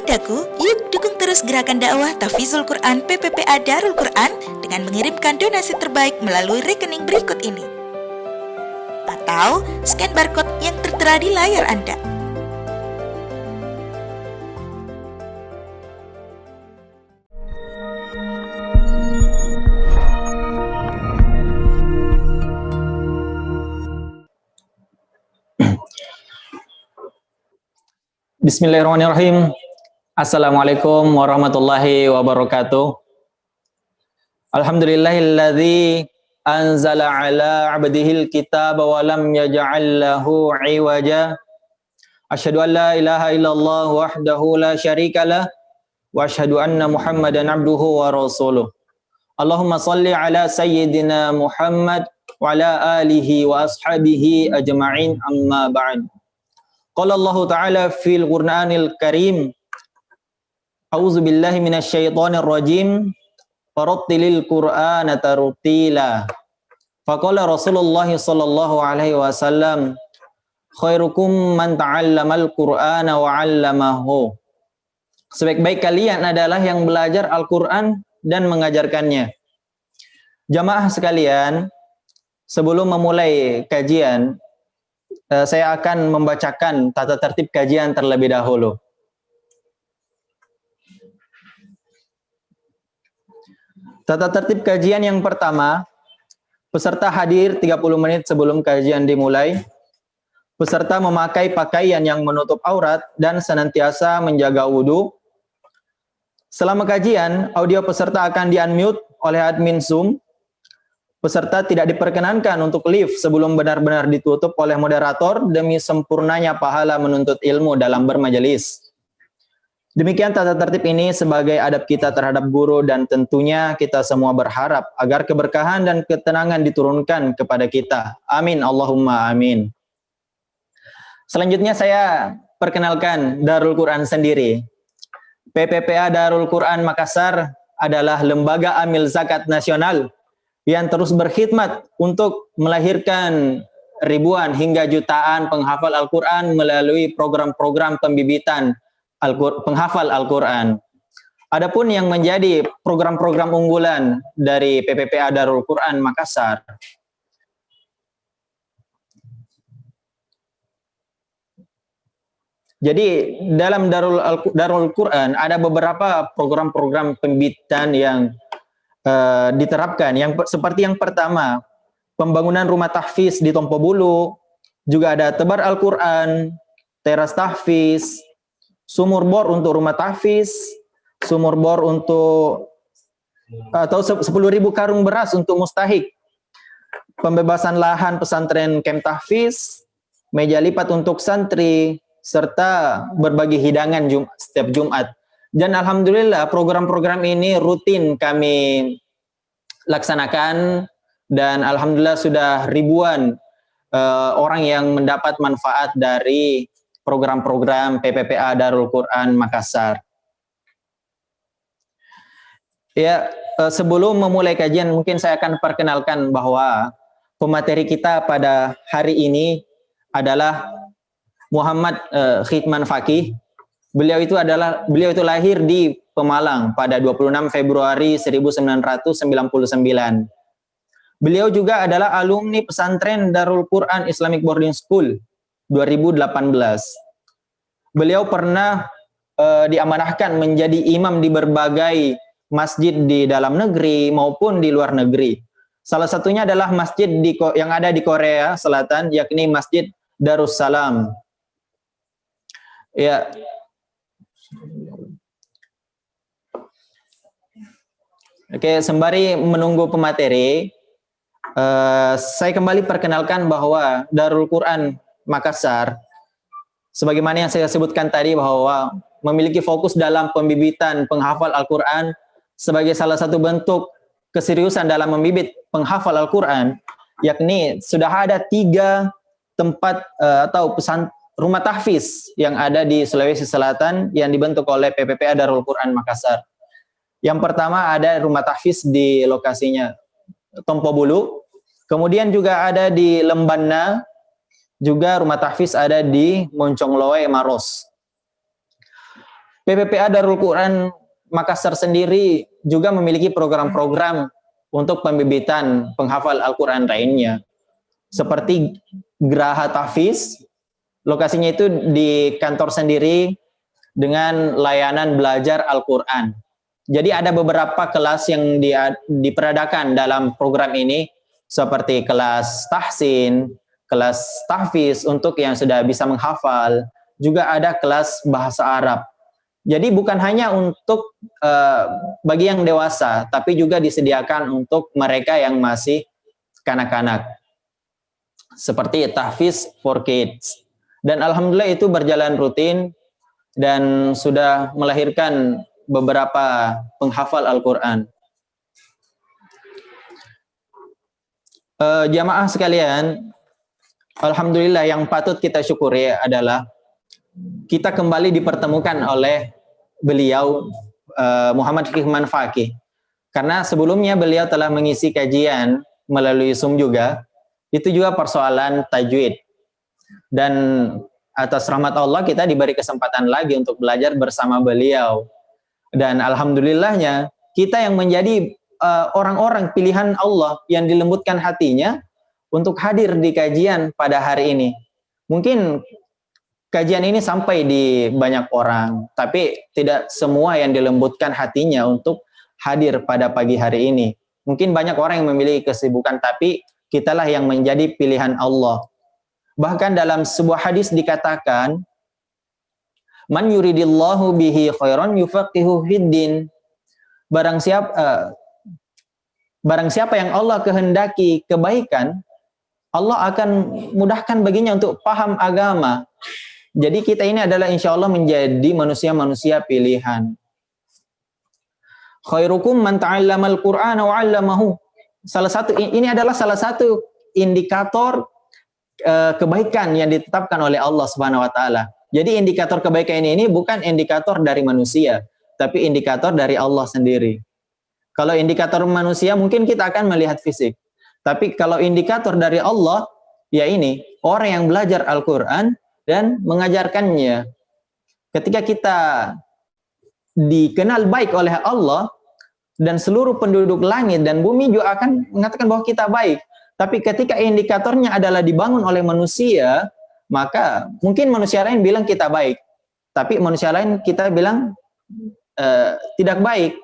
Sahabatku, yuk dukung terus gerakan dakwah Tahfizul Quran PPPA Darul Quran dengan mengirimkan donasi terbaik melalui rekening berikut ini. Atau scan barcode yang tertera di layar Anda. Bismillahirrahmanirrahim. Assalamualaikum warahmatullahi wabarakatuh. Alhamdulillahilladzi anzala ala abdihil kitaba wa lam yaj'al lahu iwaja. Asyhadu an la ilaha illallah wahdahu la syarikalah wa asyhadu anna Muhammadan abduhu wa rasuluh. Allahumma shalli ala sayyidina Muhammad wa ala alihi wa ashabihi ajma'in, amma ba'd. Qala Allah Ta'ala fil Qur'anil Karim, A'udzu billahi minasyaitonir rajim, farattilil Qur'ana tartila. Faqala Rasulullah sallallahu alaihi wasallam, khairukum man ta'allamal Qur'ana wa 'allamahu. Sebaik-baik kalian adalah yang belajar Al-Qur'an dan mengajarkannya. Jamaah sekalian, sebelum memulai kajian, saya akan membacakan tata tertib kajian terlebih dahulu. Tata tertib kajian yang pertama, peserta hadir 30 menit sebelum kajian dimulai. Peserta memakai pakaian yang menutup aurat dan senantiasa menjaga wudhu. Selama kajian, audio peserta akan di-unmute oleh admin Zoom. Peserta tidak diperkenankan untuk live sebelum benar-benar ditutup oleh moderator demi sempurnanya pahala menuntut ilmu dalam bermajelis. Demikian tata tertib ini sebagai adab kita terhadap guru, dan tentunya kita semua berharap agar keberkahan dan ketenangan diturunkan kepada kita. Amin, Allahumma amin. Selanjutnya saya perkenalkan Darul Quran sendiri. PPPA Darul Quran Makassar adalah lembaga amil zakat nasional yang terus berkhidmat untuk melahirkan ribuan hingga jutaan penghafal Al-Quran melalui program-program pembibitan penghafal Al-Quran. Adapun yang menjadi program-program unggulan dari PPPA Darul Quran Makassar, jadi dalam Darul Quran ada beberapa program-program pembibitan yang diterapkan. Seperti yang pertama, pembangunan rumah tahfiz di Tompo Bulu, juga ada tebar Al-Quran, teras tahfiz, sumur bor untuk rumah tahfiz, sumur bor untuk atau 10.000 karung beras untuk mustahik, pembebasan lahan pesantren Kem Tahfiz, meja lipat untuk santri, serta berbagi hidangan setiap Jumat. Dan alhamdulillah program-program ini rutin kami laksanakan, dan alhamdulillah sudah ribuan orang yang mendapat manfaat dari program-program PPPA Darul Quran Makassar. Ya, sebelum memulai kajian mungkin saya akan perkenalkan bahwa pemateri kita pada hari ini adalah Muhammad Khidman Fakih. Beliau itu lahir di Pemalang pada 26 Februari 1999. Beliau juga adalah alumni pesantren Darul Quran Islamic Boarding School 2018. Beliau pernah diamanahkan menjadi imam di berbagai masjid di dalam negeri maupun di luar negeri. Salah satunya adalah masjid yang ada di Korea Selatan, yakni Masjid Darussalam. Ya. Oke, sembari menunggu pemateri, saya kembali perkenalkan bahwa Darul Quran Makassar, sebagaimana yang saya sebutkan tadi, bahwa memiliki fokus dalam pembibitan penghafal Al-Quran sebagai salah satu bentuk keseriusan dalam membibit penghafal Al-Quran, yakni sudah ada 3 tempat atau rumah tahfiz yang ada di Sulawesi Selatan yang dibentuk oleh PPPA Darul Quran Makassar. Yang pertama ada rumah tahfiz di lokasinya Tompo Bulu, kemudian juga ada di Lembanna, juga rumah tahfiz ada di Moncongloe Maros. PPPA Darul Quran Makassar sendiri juga memiliki program-program untuk pembibitan penghafal Al-Quran lainnya. Seperti Geraha Tahfiz, lokasinya itu di kantor sendiri dengan layanan belajar Al-Quran. Jadi ada beberapa kelas yang diperadakan dalam program ini, seperti kelas tahsin, kelas tahfiz untuk yang sudah bisa menghafal, juga ada kelas bahasa Arab. Jadi bukan hanya untuk bagi yang dewasa, tapi juga disediakan untuk mereka yang masih kanak-kanak. Seperti tahfiz for kids. Dan alhamdulillah itu berjalan rutin dan sudah melahirkan beberapa penghafal Al-Quran. Jamaah sekalian, alhamdulillah yang patut kita syukuri adalah kita kembali dipertemukan oleh beliau Muhammad Hikman Fakih. Karena sebelumnya beliau telah mengisi kajian melalui Zoom juga, itu juga persoalan tajwid. Dan atas rahmat Allah kita diberi kesempatan lagi untuk belajar bersama beliau. Dan alhamdulillahnya kita yang menjadi orang-orang pilihan Allah yang dilembutkan hatinya untuk hadir di kajian pada hari ini. Mungkin kajian ini sampai di banyak orang, tapi tidak semua yang dilembutkan hatinya untuk hadir pada pagi hari ini. Mungkin banyak orang yang memiliki kesibukan, tapi kitalah yang menjadi pilihan Allah. Bahkan dalam sebuah hadis dikatakan, man yuridillahu bihi khairan yufaqihu fiddin. Barang siapa yang Allah kehendaki kebaikan, Allah akan mudahkan baginya untuk paham agama. Jadi kita ini adalah insya Allah menjadi manusia-manusia pilihan. Khairukum man ta'allamal Qur'ana wa 'allamahu. Ini adalah salah satu indikator kebaikan yang ditetapkan oleh Allah Subhanahu wa taala. Jadi indikator kebaikan ini bukan indikator dari manusia, tapi indikator dari Allah sendiri. Kalau indikator manusia mungkin kita akan melihat fisik. Tapi kalau indikator dari Allah, ya ini, orang yang belajar Al-Qur'an dan mengajarkannya. Ketika kita dikenal baik oleh Allah, dan seluruh penduduk langit dan bumi juga akan mengatakan bahwa kita baik. Tapi ketika indikatornya adalah dibangun oleh manusia, maka mungkin manusia lain bilang kita baik, tapi manusia lain kita bilang tidak baik.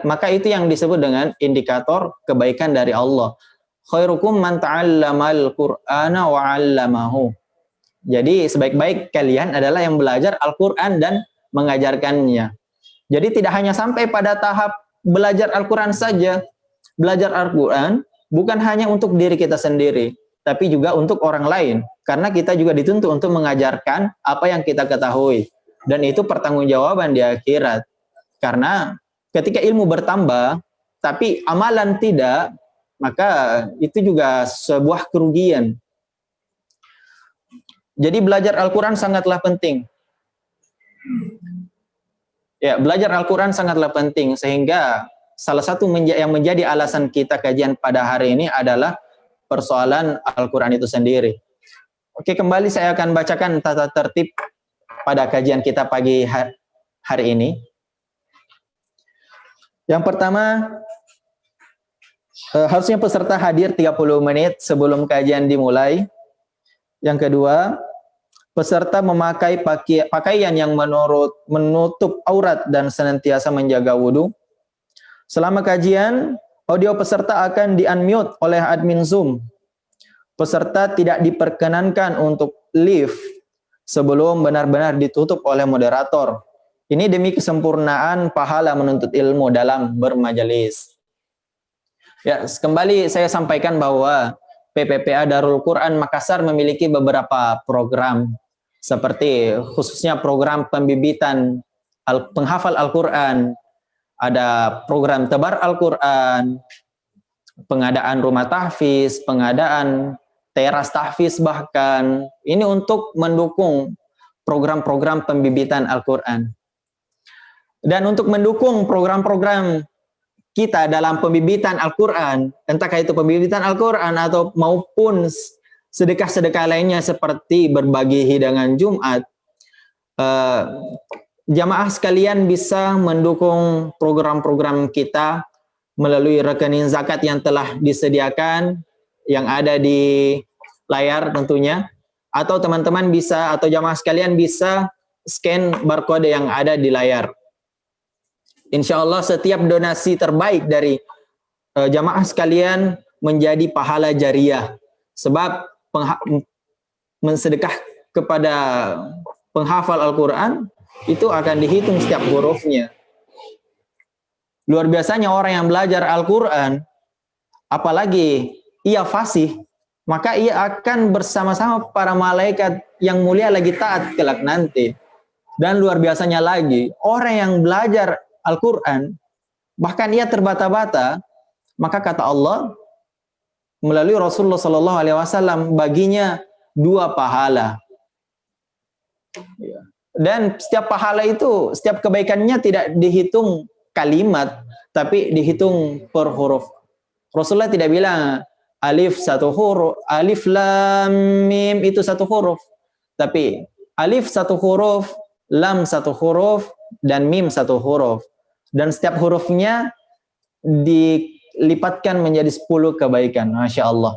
Maka itu yang disebut dengan indikator kebaikan dari Allah. Khairukum man ta'allamal Qur'ana wa 'allamahu. Jadi sebaik-baik kalian adalah yang belajar Al-Qur'an dan mengajarkannya. Jadi tidak hanya sampai pada tahap belajar Al-Quran saja. Belajar Al-Quran bukan hanya untuk diri kita sendiri, tapi juga untuk orang lain. Karena kita juga dituntut untuk mengajarkan apa yang kita ketahui. Dan itu pertanggungjawaban di akhirat. Karena ketika ilmu bertambah, tapi amalan tidak, maka itu juga sebuah kerugian. Jadi belajar Al-Quran sangatlah penting. Ya, belajar Al-Quran sangatlah penting, sehingga salah satu yang menjadi alasan kita kajian pada hari ini adalah persoalan Al-Quran itu sendiri. Oke, kembali saya akan bacakan tata tertib pada kajian kita pagi hari ini. Yang pertama, harusnya peserta hadir 30 menit sebelum kajian dimulai. Yang kedua, peserta memakai pakaian yang menutup aurat dan senantiasa menjaga wudhu. Selama kajian, audio peserta akan di-unmute oleh admin Zoom. Peserta tidak diperkenankan untuk live sebelum benar-benar ditutup oleh moderator. Ini demi kesempurnaan pahala menuntut ilmu dalam bermajelis. Ya, kembali saya sampaikan bahwa PPPA Darul Quran Makassar memiliki beberapa program, seperti khususnya program pembibitan penghafal Al-Quran, ada program tebar Al-Quran, pengadaan rumah tahfiz, pengadaan teras tahfiz bahkan. Ini untuk mendukung program-program pembibitan Al-Quran. Dan untuk mendukung program-program kita dalam pembibitan Al-Quran, entahkah itu pembibitan Al-Quran atau maupun sedekah-sedekah lainnya seperti berbagi hidangan Jumat, jamaah sekalian bisa mendukung program-program kita melalui rekening zakat yang telah disediakan, yang ada di layar tentunya, atau teman-teman bisa, atau jamaah sekalian bisa scan barcode yang ada di layar. Insya Allah setiap donasi terbaik dari jamaah sekalian menjadi pahala jariah, sebab mensedekah kepada penghafal Al-Quran itu akan dihitung setiap hurufnya. Luar biasanya orang yang belajar Al-Quran, apalagi ia fasih, maka ia akan bersama-sama para malaikat yang mulia lagi taat kelak nanti. Dan luar biasanya lagi, orang yang belajar Al-Quran, bahkan ia terbata-bata, maka kata Allah melalui Rasulullah SAW, baginya 2 pahala. Dan setiap pahala itu, setiap kebaikannya tidak dihitung kalimat, tapi dihitung per huruf. Rasulullah tidak bilang alif 1 huruf, alif lam mim itu 1 huruf, tapi alif 1 huruf, lam 1 huruf, dan mim 1 huruf. Dan setiap hurufnya dilipatkan menjadi 10 kebaikan. Masya Allah.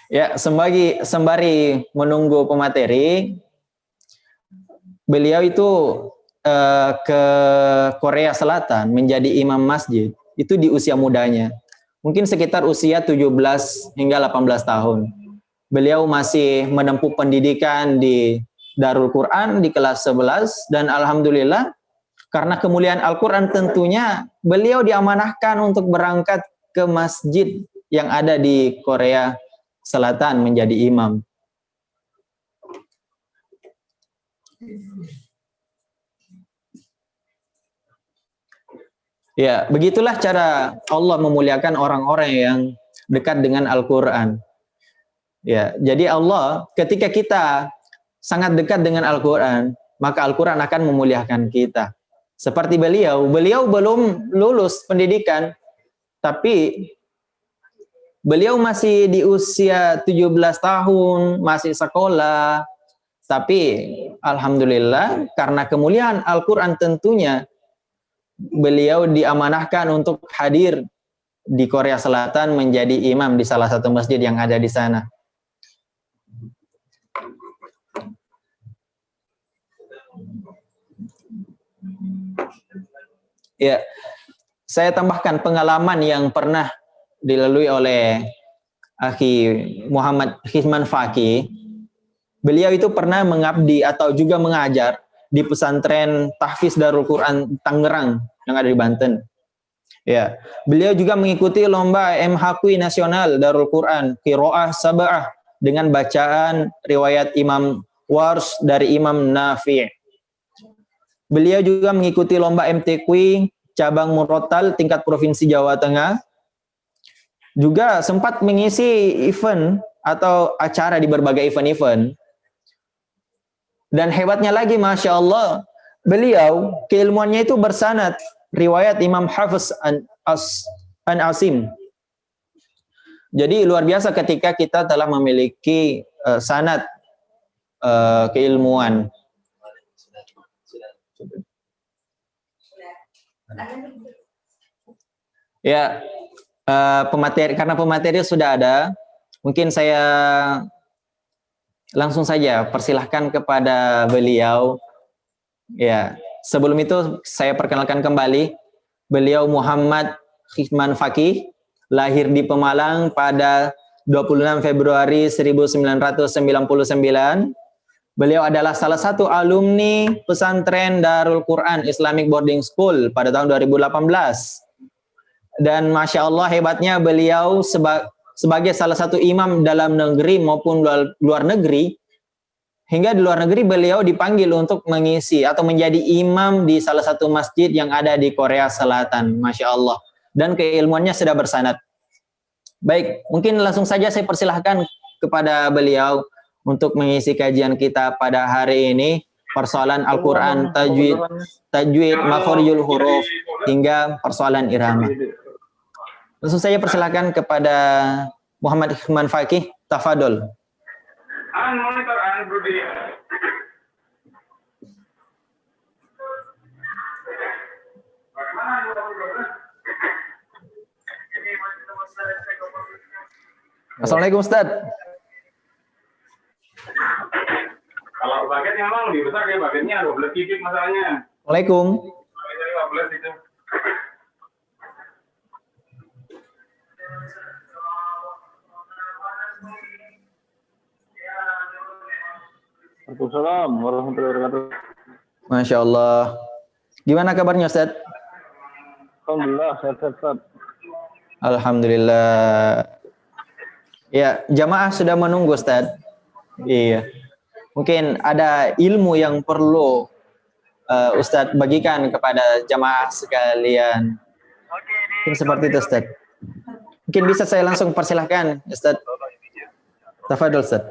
Ya, sembari menunggu pemateri, beliau itu ke Korea Selatan menjadi imam masjid itu di usia mudanya. Mungkin sekitar usia 17 hingga 18 tahun. Beliau masih menempuh pendidikan di Darul Quran di kelas 11 dan alhamdulillah karena kemuliaan Al-Quran tentunya beliau diamanahkan untuk berangkat ke masjid yang ada di Korea Selatan menjadi imam. Ya, begitulah cara Allah memuliakan orang-orang yang dekat dengan Al-Quran. Ya, jadi Allah ketika kita sangat dekat dengan Al-Quran, maka Al-Quran akan memuliakan kita. Seperti beliau belum lulus pendidikan, tapi beliau masih di usia 17 tahun, masih sekolah, tapi alhamdulillah karena kemuliaan Al-Quran tentunya beliau diamanahkan untuk hadir di Korea Selatan menjadi imam di salah satu masjid yang ada di sana. Ya, saya tambahkan pengalaman yang pernah dilalui oleh Akhi Muhammad Hizman Faki. Beliau itu pernah mengabdi atau juga mengajar di pesantren Tahfiz Darul Quran Tangerang yang ada di Banten. Ya, beliau juga mengikuti lomba MHQ nasional Darul Quran Qiraah Sab'ah dengan bacaan riwayat Imam Warsh dari Imam Nafi'. Beliau juga mengikuti lomba MTQ cabang Murattal tingkat Provinsi Jawa Tengah. Juga sempat mengisi event atau acara di berbagai event-event. Dan hebatnya lagi, Masya Allah, beliau keilmuannya itu bersanad riwayat Imam Hafiz an Asim. Jadi luar biasa ketika kita telah memiliki sanad keilmuan. Ya, karena pemateri sudah ada, mungkin saya langsung saja persilahkan kepada beliau. Ya, sebelum itu saya perkenalkan kembali, beliau Muhammad Hizman Faki, lahir di Pemalang pada 26 Februari 1999. Beliau adalah salah satu alumni pesantren Darul Quran Islamic Boarding School pada tahun 2018. Dan Masya Allah hebatnya beliau sebagai salah satu imam dalam negeri maupun luar negeri. Hingga di luar negeri beliau dipanggil untuk mengisi atau menjadi imam di salah satu masjid yang ada di Korea Selatan. Masya Allah. Dan keilmuannya sudah bersanad. Baik, mungkin langsung saja saya persilahkan kepada beliau untuk mengisi kajian kita pada hari ini, persoalan Al-Quran, tajwid, makhorijul huruf, hingga persoalan irama. Langsung saya persilahkan kepada Muhammad Hikman Fakih, tafadol. Monitor Brudi. Assalamualaikum Ustaz. Kalau paketnya memang lebih besar ya, paketnya 12 GB masalahnya. Waalaikum. Paketnya 15 itu. Waalaikumsalam warahmatullahi wabarakatuh. Masya Allah. Gimana kabarnya Ustaz? Alhamdulillah, sehat-sehat. Alhamdulillah. Ya, jamaah sudah menunggu Ustaz. Iya. Mungkin ada ilmu yang perlu Ustaz bagikan kepada jamaah sekalian. Mungkin seperti itu Ustaz. Mungkin bisa saya langsung persilahkan Ustaz. Tafadhol Ustaz.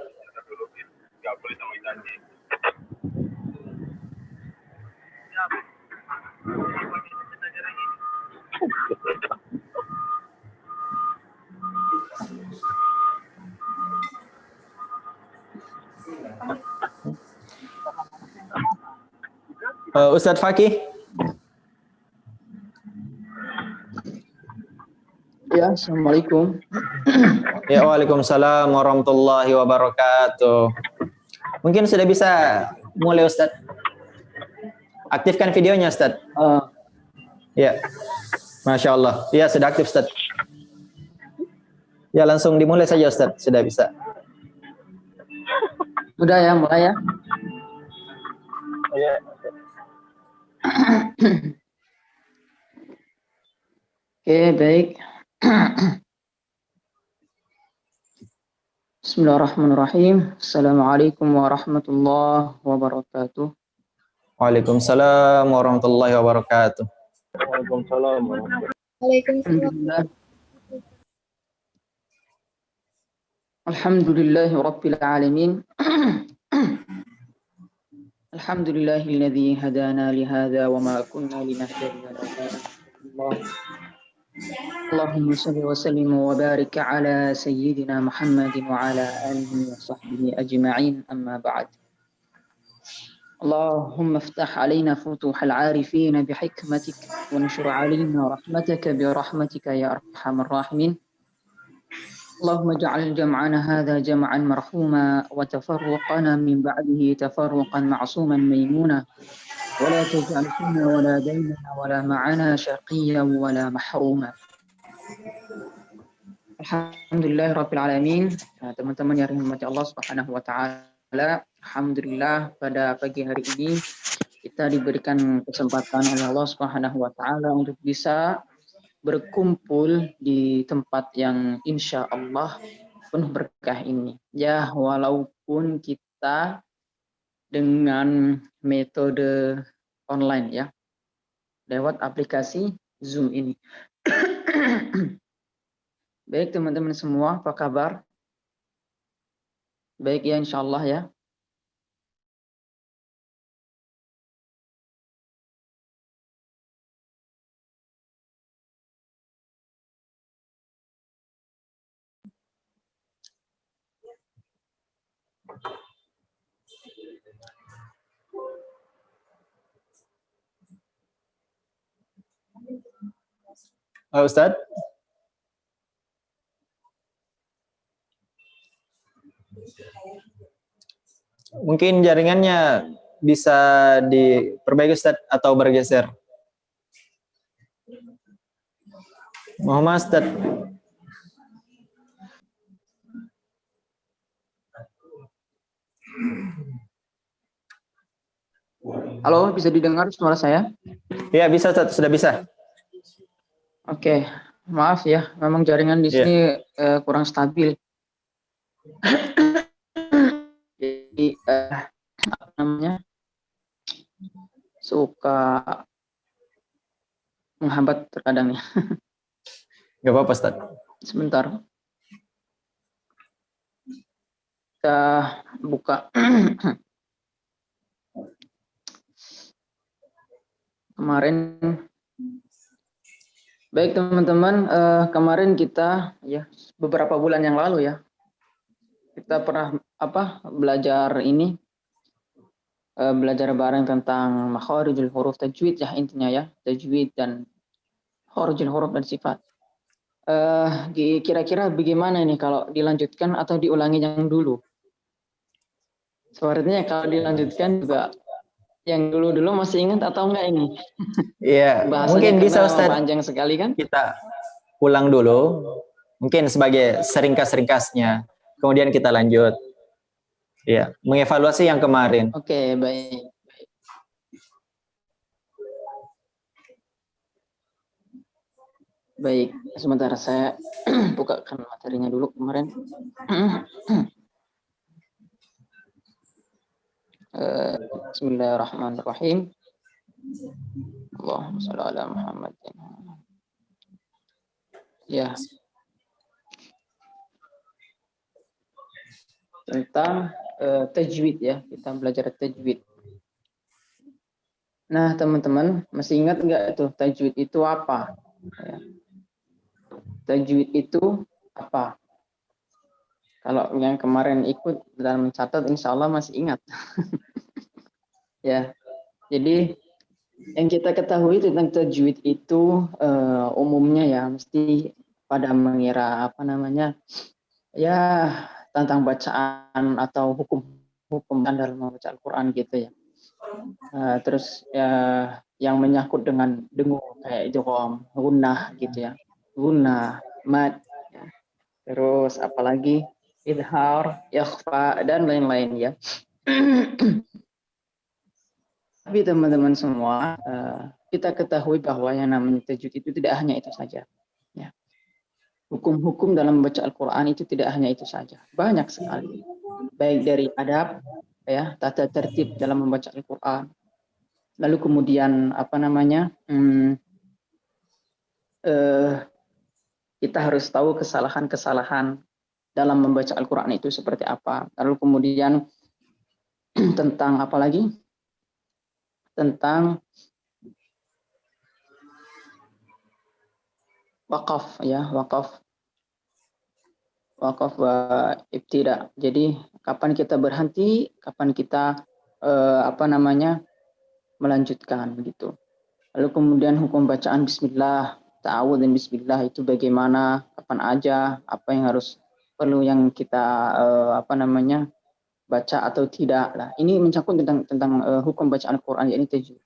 Ustadz Fakih. Ya, assalamualaikum. Ya, waalaikumsalam warahmatullahi wabarakatuh. Mungkin sudah bisa mulai Ustadz. Aktifkan videonya Ustadz. Ya, Masya Allah. Ya, sudah aktif Ustadz. Ya, langsung dimulai saja Ustadz. Sudah bisa. Sudah ya, mulai ya. Ya. Oke, baik. Bismillahirrahmanirrahim. Assalamualaikum warahmatullahi wabarakatuh. Waalaikumsalam warahmatullahi wabarakatuh. Waalaikumsalam. Alhamdulillah. Alhamdulillahi rabbil alamin. Alhamdulillahilladzi hadana li hadza wa ma kunna linahtadiya lawla Allah. Allahumma shalli wa sallim wa barik ala sayyidina Muhammadin wa ala alihi wa sahbihi ajma'in, amma ba'd. Allahumma iftah alaina futuhal arifin bihikmatik wa nshur alaina rahmataka bi rahmatika ya arhamar rahimin. Allahumma ja'al jam'ana hadha jam'an marhuma wa tafarruqana min ba'dihi tafarruqan ma'suman maymuna. ولا تجعل فينا ولا بيننا ولا معنا شقيا ولا محروما. Alhamdulillah Rabbil Alamin. Teman-teman yang dirahmati Allah Subhanahu wa Ta'ala, alhamdulillah pada pagi hari ini kita diberikan kesempatan oleh Allah Subhanahu wa Ta'ala untuk bisa berkumpul di tempat yang insya Allah penuh berkah ini. Ya, walaupun kita dengan metode online ya, lewat aplikasi Zoom ini. Baik teman-teman semua, apa kabar? Baik ya, insya Allah ya. Ustadz. Mungkin jaringannya bisa diperbaiki Ustadz atau bergeser. Muhammad Ustadz. Halo, bisa didengar suara saya? Ya, bisa Ustadz, sudah bisa. Oke, maaf ya, memang jaringan di sini kurang stabil. Jadi apa namanya, suka menghambat terkadang ya. Gak apa-apa Ustaz. Sebentar, kita buka. Kemarin Baik teman-teman, kemarin kita ya beberapa bulan yang lalu ya kita pernah belajar ini belajar bareng tentang makharijul huruf tajwid ya intinya ya tajwid dan kharijul huruf dan sifat. Kira-kira bagaimana ini kalau dilanjutkan atau diulangi yang dulu? Sepertinya kalau dilanjutkan juga yang dulu-dulu masih ingat atau enggak ini? Iya, Bahasanya mungkin bisa karena Ustadz panjang sekali kan? kita ulang dulu, mungkin sebagai seringkas-ringkasnya, kemudian kita lanjut. Ya, mengevaluasi yang kemarin. Oke, baik. Baik, sebentar saya bukakan materinya dulu kemarin. Bismillahirrahmanirrahim. Allahumma shalli ala Muhammad. Ya, tentang tajwid ya, kita belajar tajwid. Nah, teman-teman masih ingat nggak itu tajwid itu apa? Ya. Tajwid itu apa? Kalau yang kemarin ikut dan mencatat, insya Allah masih ingat. Ya, jadi yang kita ketahui tentang tajwid itu umumnya ya mesti pada mengira ya tentang bacaan atau hukum dalam membaca Al-Quran gitu ya. Terus yang menyangkut dengan dengung kayak idgham, gunnah gitu ya, gunnah, mad, ya. Terus apalagi idhar, ikhfa dan lain-lain ya. Tapi teman-teman semua, kita ketahui bahwa yang namanya tajwid itu tidak hanya itu saja. Ya. Hukum-hukum dalam membaca Al-Quran itu tidak hanya itu saja, banyak sekali. Baik dari adab, ya, tata tertib dalam membaca Al-Quran. Lalu kemudian kita harus tahu kesalahan-kesalahan dalam membaca Al-Quran itu seperti apa. Lalu kemudian tentang apa lagi? Tentang wakaf ya, wakaf wa ibtida. Jadi kapan kita berhenti, kapan kita melanjutkan gitu. Lalu kemudian hukum bacaan bismillah, ta'awudz dan bismillah itu bagaimana, kapan aja, apa yang harus perlu yang kita baca atau tidak lah. Ini mencakup tentang hukum bacaan Al-Qur'an yakni tajwid.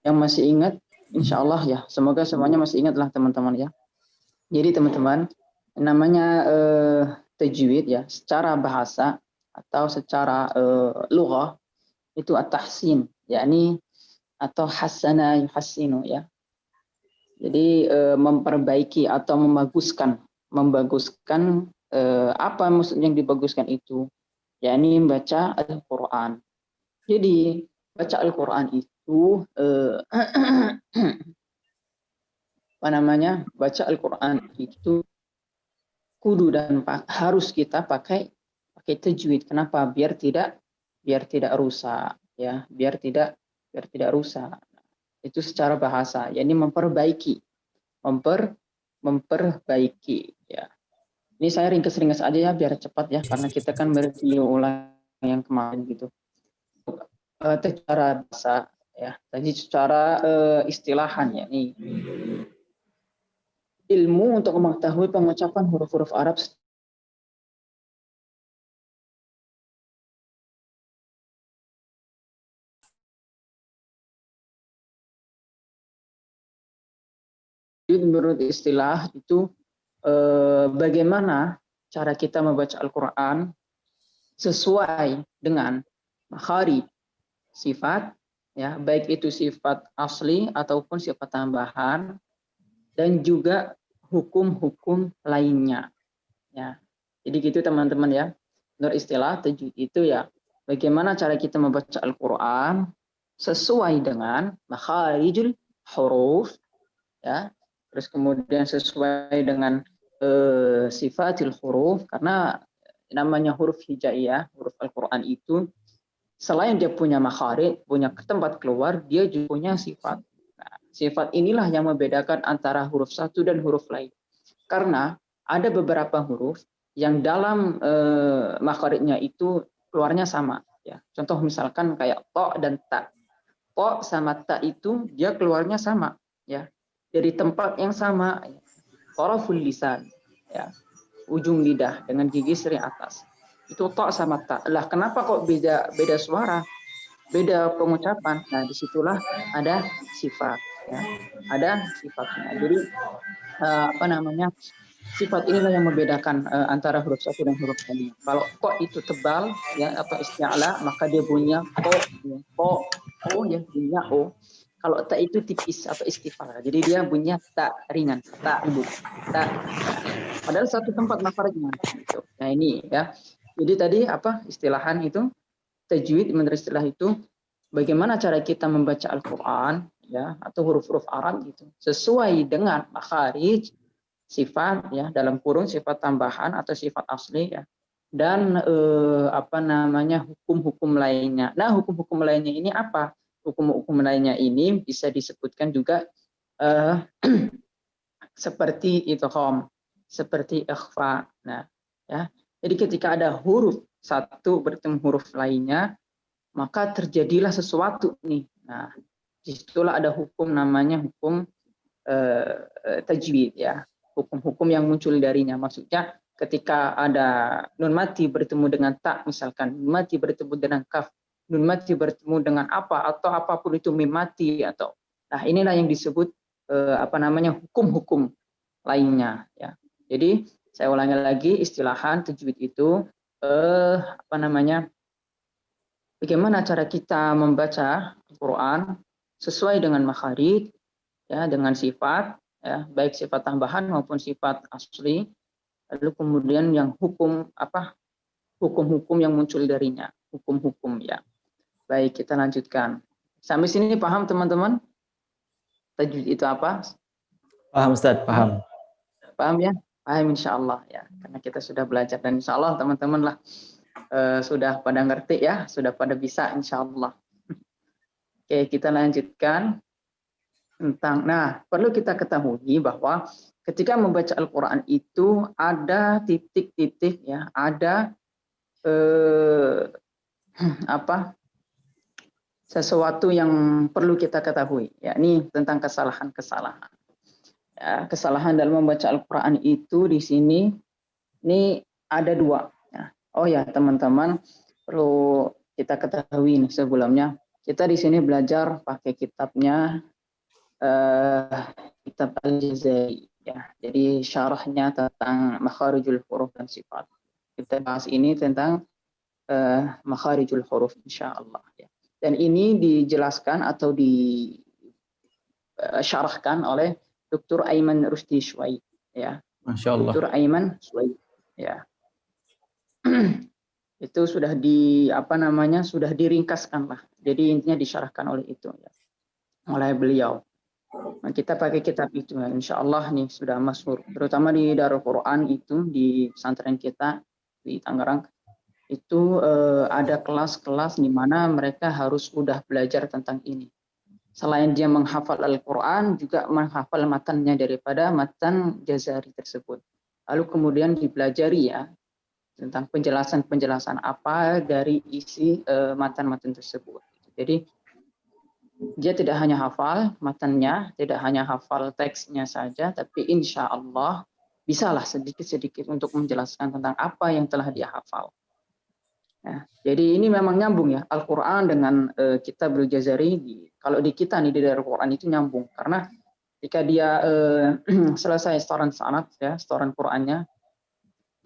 Yang masih ingat insyaallah ya, semoga semuanya masih ingat lah teman-teman ya. Jadi teman-teman, namanya tajwid ya, secara bahasa atau secara lughah itu at-tahsin, yakni atau hasana yuhassinu ya. Jadi memperbaiki atau membaguskan apa maksud yang dibaguskan itu? Yakni membaca Al-Qur'an. Jadi baca Al-Qur'an itu baca Al-Qur'an itu kudu dan harus kita pakai tajwid. Kenapa? Biar tidak rusak ya, biar tidak rusak. Itu secara bahasa, yakni memperbaiki ya. Ini saya ringkas aja ya biar cepat ya, karena kita kan mereview ulang yang kemarin gitu. Secara bahasa ya, tadi secara istilahan ya nih. Ilmu untuk mengetahui pengucapan huruf-huruf Arab menurut istilah itu bagaimana cara kita membaca Al-Quran sesuai dengan makharij sifat ya, baik itu sifat asli ataupun sifat tambahan, dan juga hukum-hukum lainnya ya. Jadi gitu teman-teman ya, menurut istilah tajwid itu ya bagaimana cara kita membaca Al-Quran sesuai dengan makharijul huruf ya, terus kemudian sesuai dengan sifatil huruf, karena namanya huruf hijaiyah, huruf Al-Quran itu selain dia punya makharij, punya tempat keluar, dia juga punya sifat. Nah, Sifat inilah yang membedakan antara huruf satu dan huruf lain. Karena ada beberapa huruf yang dalam makharijnya itu keluarnya sama. Ya. Contoh misalkan kayak to dan ta. To sama ta itu dia keluarnya sama. Ya. Dari tempat yang sama. Taraful lisan. Ya. Ujung lidah dengan gigi seri atas. Itu to sama ta. Lah kenapa kok beda suara? Beda pengucapan. Nah, disitulah ada sifat. Ya. Ada sifatnya. Jadi apa namanya, sifat inilah yang membedakan antara huruf satu dan huruf lainnya. Kalau kok itu tebal ya atau isti'la, maka dia bunyinya ko, ya. Ko ya bunyinya o. Kalau ta itu tipis atau istifal, jadi dia bunyinya ta ringan, ta lembut, ta. Nah, padahal satu tempat makhrajnya. Gitu. Nah ini ya. Jadi tadi apa istilahan itu tajwid, menurut istilah itu bagaimana cara kita membaca Al-Quran ya atau huruf-huruf Arab gitu sesuai dengan makharij, sifat ya dalam kurung sifat tambahan atau sifat asli ya, dan apa namanya hukum-hukum lainnya. Nah hukum-hukum lainnya ini apa? Hukum-hukum lainnya ini bisa disebutkan juga seperti idgham, seperti ikhfa. Nah ya, jadi ketika ada huruf satu bertemu huruf lainnya maka terjadilah sesuatu nih. Nah disitulah ada hukum namanya hukum tajwid ya, hukum-hukum yang muncul darinya. Maksudnya ketika ada nun mati bertemu dengan tak, misalkan nun mati bertemu dengan kaf, nun mati bertemu dengan apa atau apapun itu mim mati atau, nah inilah yang disebut apa namanya hukum-hukum lainnya ya. Jadi saya ulangi lagi istilahan tajwid itu apa namanya, bagaimana cara kita membaca Al-Quran sesuai dengan makharij ya, dengan sifat ya, baik sifat tambahan maupun sifat asli. Lalu kemudian yang hukum apa, hukum-hukum yang muncul darinya, hukum-hukum ya. Baik, kita lanjutkan. Sampai sini paham teman-teman? Tajwid itu apa? Paham Ustaz, paham. Paham ya? Paham insya Allah ya. Karena kita sudah belajar dan insya Allah teman-teman lah sudah pada ngerti ya, sudah pada bisa insya Allah. Oke, kita lanjutkan tentang, nah perlu kita ketahui bahwa ketika membaca Al-Quran itu ada titik-titik ya, ada apa sesuatu yang perlu kita ketahui, yakni tentang kesalahan-kesalahan. Ya, kesalahan dalam membaca Al-Quran itu di sini ini ada dua. Ya. Oh ya teman-teman, perlu kita ketahui nih sebelumnya, kita di sini belajar pakai kitabnya kitab Al-Jazari ya. Jadi syarahnya tentang makharijul huruf dan sifat. Kita bahas ini tentang makharijul huruf insyaallah ya. Dan ini dijelaskan atau disyarahkan oleh Dr. Aiman Rusdi Syuaib ya. Masya Allah. Dr. Aiman Syuaib ya. Itu sudah sudah diringkaskan lah. Jadi intinya disyarahkan oleh itu ya, oleh beliau. Nah, kita pakai kitab itu ya, insya Allah nih sudah masyhur. Terutama di Darul Quran itu di pesantren kita di Tangerang itu ada kelas-kelas di mana mereka harus sudah belajar tentang ini. Selain dia menghafal Al-Quran, juga menghafal matannya daripada matan Jazari tersebut. Lalu kemudian dipelajari ya tentang penjelasan-penjelasan apa dari isi matan-matan tersebut. Jadi dia tidak hanya hafal matannya, tidak hanya hafal teksnya saja, tapi insya Allah bisalah sedikit-sedikit untuk menjelaskan tentang apa yang telah dia hafal. Nah, jadi ini memang nyambung ya, Al-Quran dengan kitab Al-Jazari. Kalau di kita nih di Darul Quran itu nyambung, karena jika dia selesai setoran sanad ya, setoran Qurannya,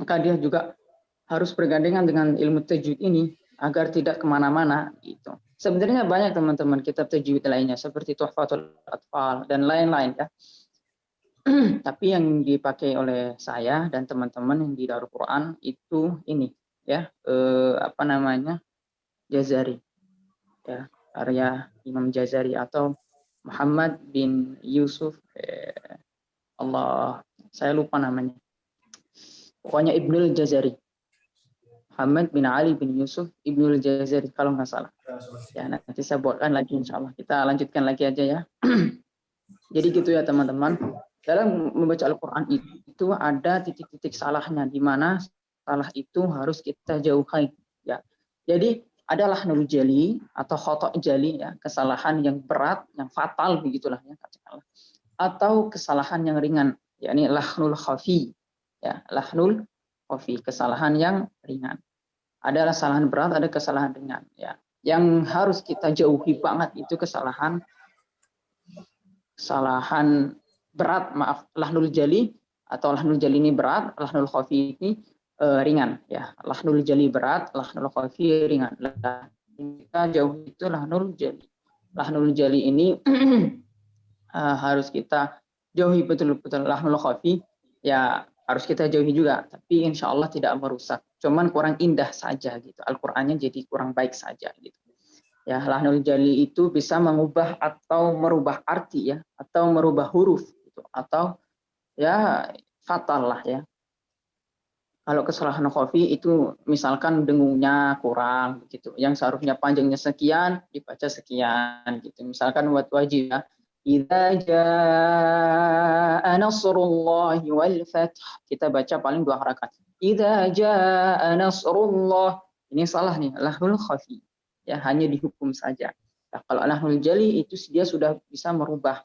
maka dia juga harus bergandengan dengan ilmu tajwid ini agar tidak kemana-mana gitu. Sebenarnya banyak teman-teman kitab tajwid lainnya seperti Tuhfatul Atfal dan lain-lain ya. Tapi yang dipakai oleh saya dan teman-teman yang di Darul Quran itu ini ya, apa namanya, Jazari ya, karya Imam Jazari atau Muhammad bin Yusuf Allah saya lupa namanya, pokoknya Ibnul Jazari, Muhammad bin Ali bin Yusuf Ibnul Jazari kalau nggak salah ya. Nanti saya buatkan lagi insya Allah. Kita lanjutkan lagi aja ya. Jadi gitu ya teman-teman. Dalam membaca Al-Quran itu ada titik-titik salahnya, di mana salah itu harus kita jauhi. Ya. Jadi adalah lahnul jali atau khotok jali, ya, kesalahan yang berat, yang fatal begitulah ya katakanlah. Atau kesalahan yang ringan, yakni lahnul khafi. Ya, lahnul khafi, kesalahan yang ringan. Ada kesalahan berat, ada kesalahan ringan. Ya, yang harus kita jauhi banget itu kesalahan berat, maaf, lahnul jali atau lahnul jali ini berat, lahnul khafi ini ringan, ya. Lahnul jali berat, lahnul khafi ringan. Kita jauhi itu lahnul jali. Lahnul jali ini harus kita jauhi betul-betul. Lahnul khafi ya harus kita jauhi juga, tapi insya Allah tidak merusak. Cuman kurang indah saja gitu. Al-Qur'annya jadi kurang baik saja gitu. Ya, lahnul jali itu bisa mengubah atau merubah arti, ya, atau merubah huruf gitu, atau ya fatal lah ya. Kalau kesalahan khafi itu misalkan dengungnya kurang gitu, yang seharusnya panjangnya sekian dibaca sekian gitu. Misalkan buat wajib ya, idza jaa nasrullahi wal fath, kita baca paling 2 harakat. Idza jaa nasrullah, ini salah nih, lahnul khafi. Ya, hanya dihukum saja. Nah, kalau lahnul jali itu dia sudah bisa merubah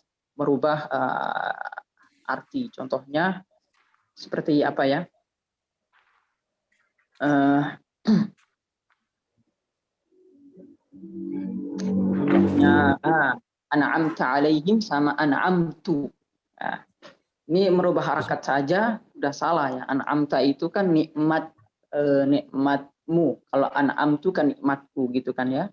arti. Contohnya seperti apa ya? An'amta alaihim sama an'amtu. Nah, ini merubah harakat saja udah salah ya. An'amta itu kan nikmat, nikmatmu. Kalau an'amtu kan nikmatku gitu kan ya.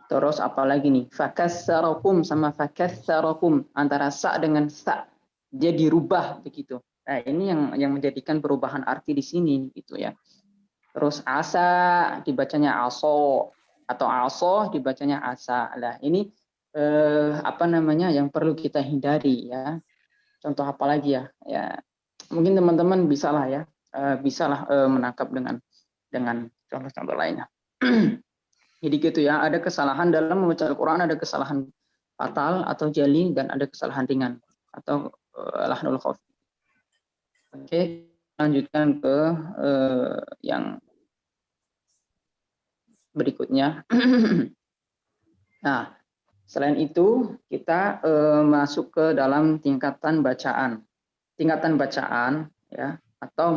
Terus apalagi nih? Fakassarakum sama fakassarakum, antara sa dengan sa dia dirubah begitu. Nah, ini yang menjadikan perubahan arti di sini gitu ya. Terus asa dibacanya aso, atau aso dibacanya asa. Nah, ini apa namanya yang perlu kita hindari ya. Contoh apa lagi ya? Ya, mungkin teman-teman bisalah ya, menangkap dengan contoh-contoh lainnya. Jadi gitu ya, ada kesalahan dalam membaca Al-Quran, ada kesalahan fatal atau jali, dan ada kesalahan ringan atau lahnul khafi. Oke, lanjutkan ke yang berikutnya. Nah, selain itu kita masuk ke dalam tingkatan bacaan. Tingkatan bacaan ya, atau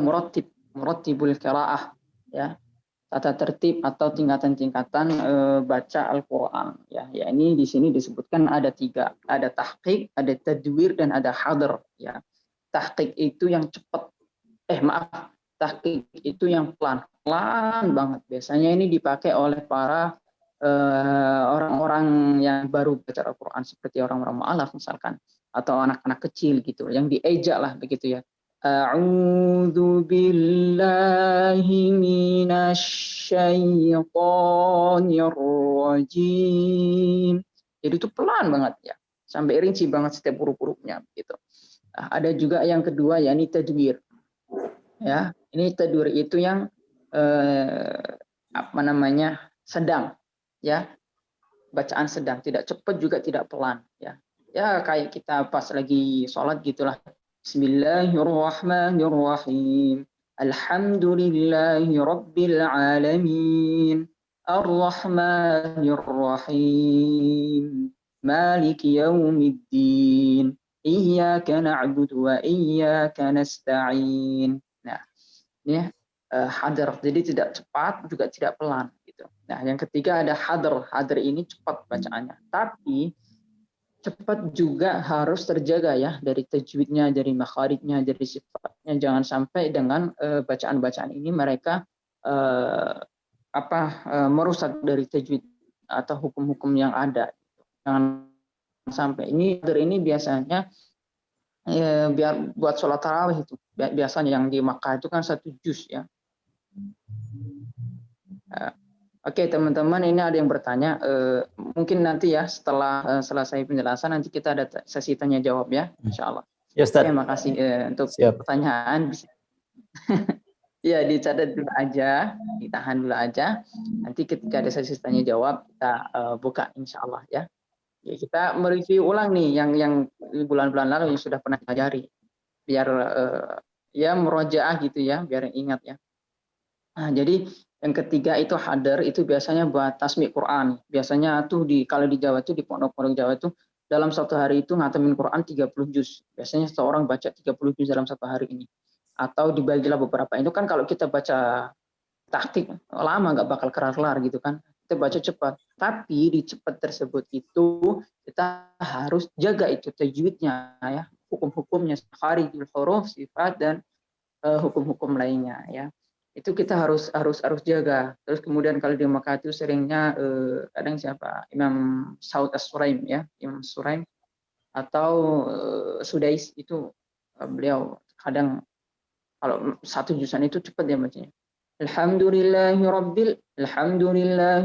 muratibul qiraah ya. Tata tertib atau tingkatan-tingkatan baca Al-Qur'an ya. Ya, ini di sini disebutkan ada 3, ada tahqiq, ada tadwir, dan ada hadr ya. Tahqiq itu yang cepat. Tahqiq itu yang pelan banget. Biasanya ini dipakai oleh para orang-orang yang baru baca Al-Quran, seperti orang-orang mu'alaf misalkan, atau anak-anak kecil gitu, yang diejak lah begitu ya. A'udzu billahi minasyaitonir rajim. Jadi itu pelan banget ya, sampai rinci banget setiap huruf-hurufnya gitu. Nah, ada juga yang kedua yakni tadwir. Ya, ini tadwir itu yang apa namanya? Sedang ya. Bacaan sedang, tidak cepat juga tidak pelan ya. Ya kayak kita pas lagi sholat gitulah. Bismillahirrahmanirrahim. Alhamdulillahi rabbil alamin. Ar-Rahmanir-Rahim. Maliki yaumiddin. Iyyaka na'budu wa iyyaka nasta'in. Nah, ini hadar, jadi tidak cepat juga tidak pelan gitu. Nah, yang ketiga ada hadar. Hadar ini cepat bacaannya, tapi cepat juga harus terjaga ya, dari tajwidnya, dari makharijnya, dari sifatnya. Jangan sampai dengan bacaan-bacaan ini mereka merusak dari tajwid atau hukum-hukum yang ada. Jangan sampai. Ini biasanya biar buat sholat tarawih itu biasanya yang di Makkah itu kan 1 juz ya. Oke teman-teman, ini ada yang bertanya, mungkin nanti ya setelah selesai penjelasan nanti kita ada sesi tanya jawab ya, insya Allah. Ya Ustaz. Terima kasih untuk Siap. pertanyaan. Ya, dicatat dulu aja, ditahan dulu aja. Nanti ketika ada sesi tanya jawab kita buka insya Allah ya. Ya, kita mereview ulang nih yang bulan-bulan lalu yang sudah pernah pelajari, biar ya murojaah gitu ya, biar ingat ya. Nah, jadi yang ketiga itu hadar, itu biasanya buat tasmi Quran. Biasanya tuh kalau di Jawa tuh, di pondok-pondok Jawa tuh dalam satu hari itu ngatamin Quran 30 juz. Biasanya seorang baca 30 juz dalam satu hari ini. Atau dibagilah beberapa. Itu kan kalau kita baca taktik lama nggak bakal kelar-kelar gitu kan. Kita baca cepat. Tapi di cepat tersebut itu kita harus jaga itu tajwidnya ya, hukum-hukumnya, kharijul huruf, sifat, dan hukum-hukum lainnya ya. Itu kita harus jaga. Terus kemudian kalau di Mekah itu seringnya kadang siapa, Imam Saud As-Suraim ya, Imam Suraim atau Sudais itu, beliau kadang kalau satu jurusan itu cepat dia bacanya. Alhamdulillahi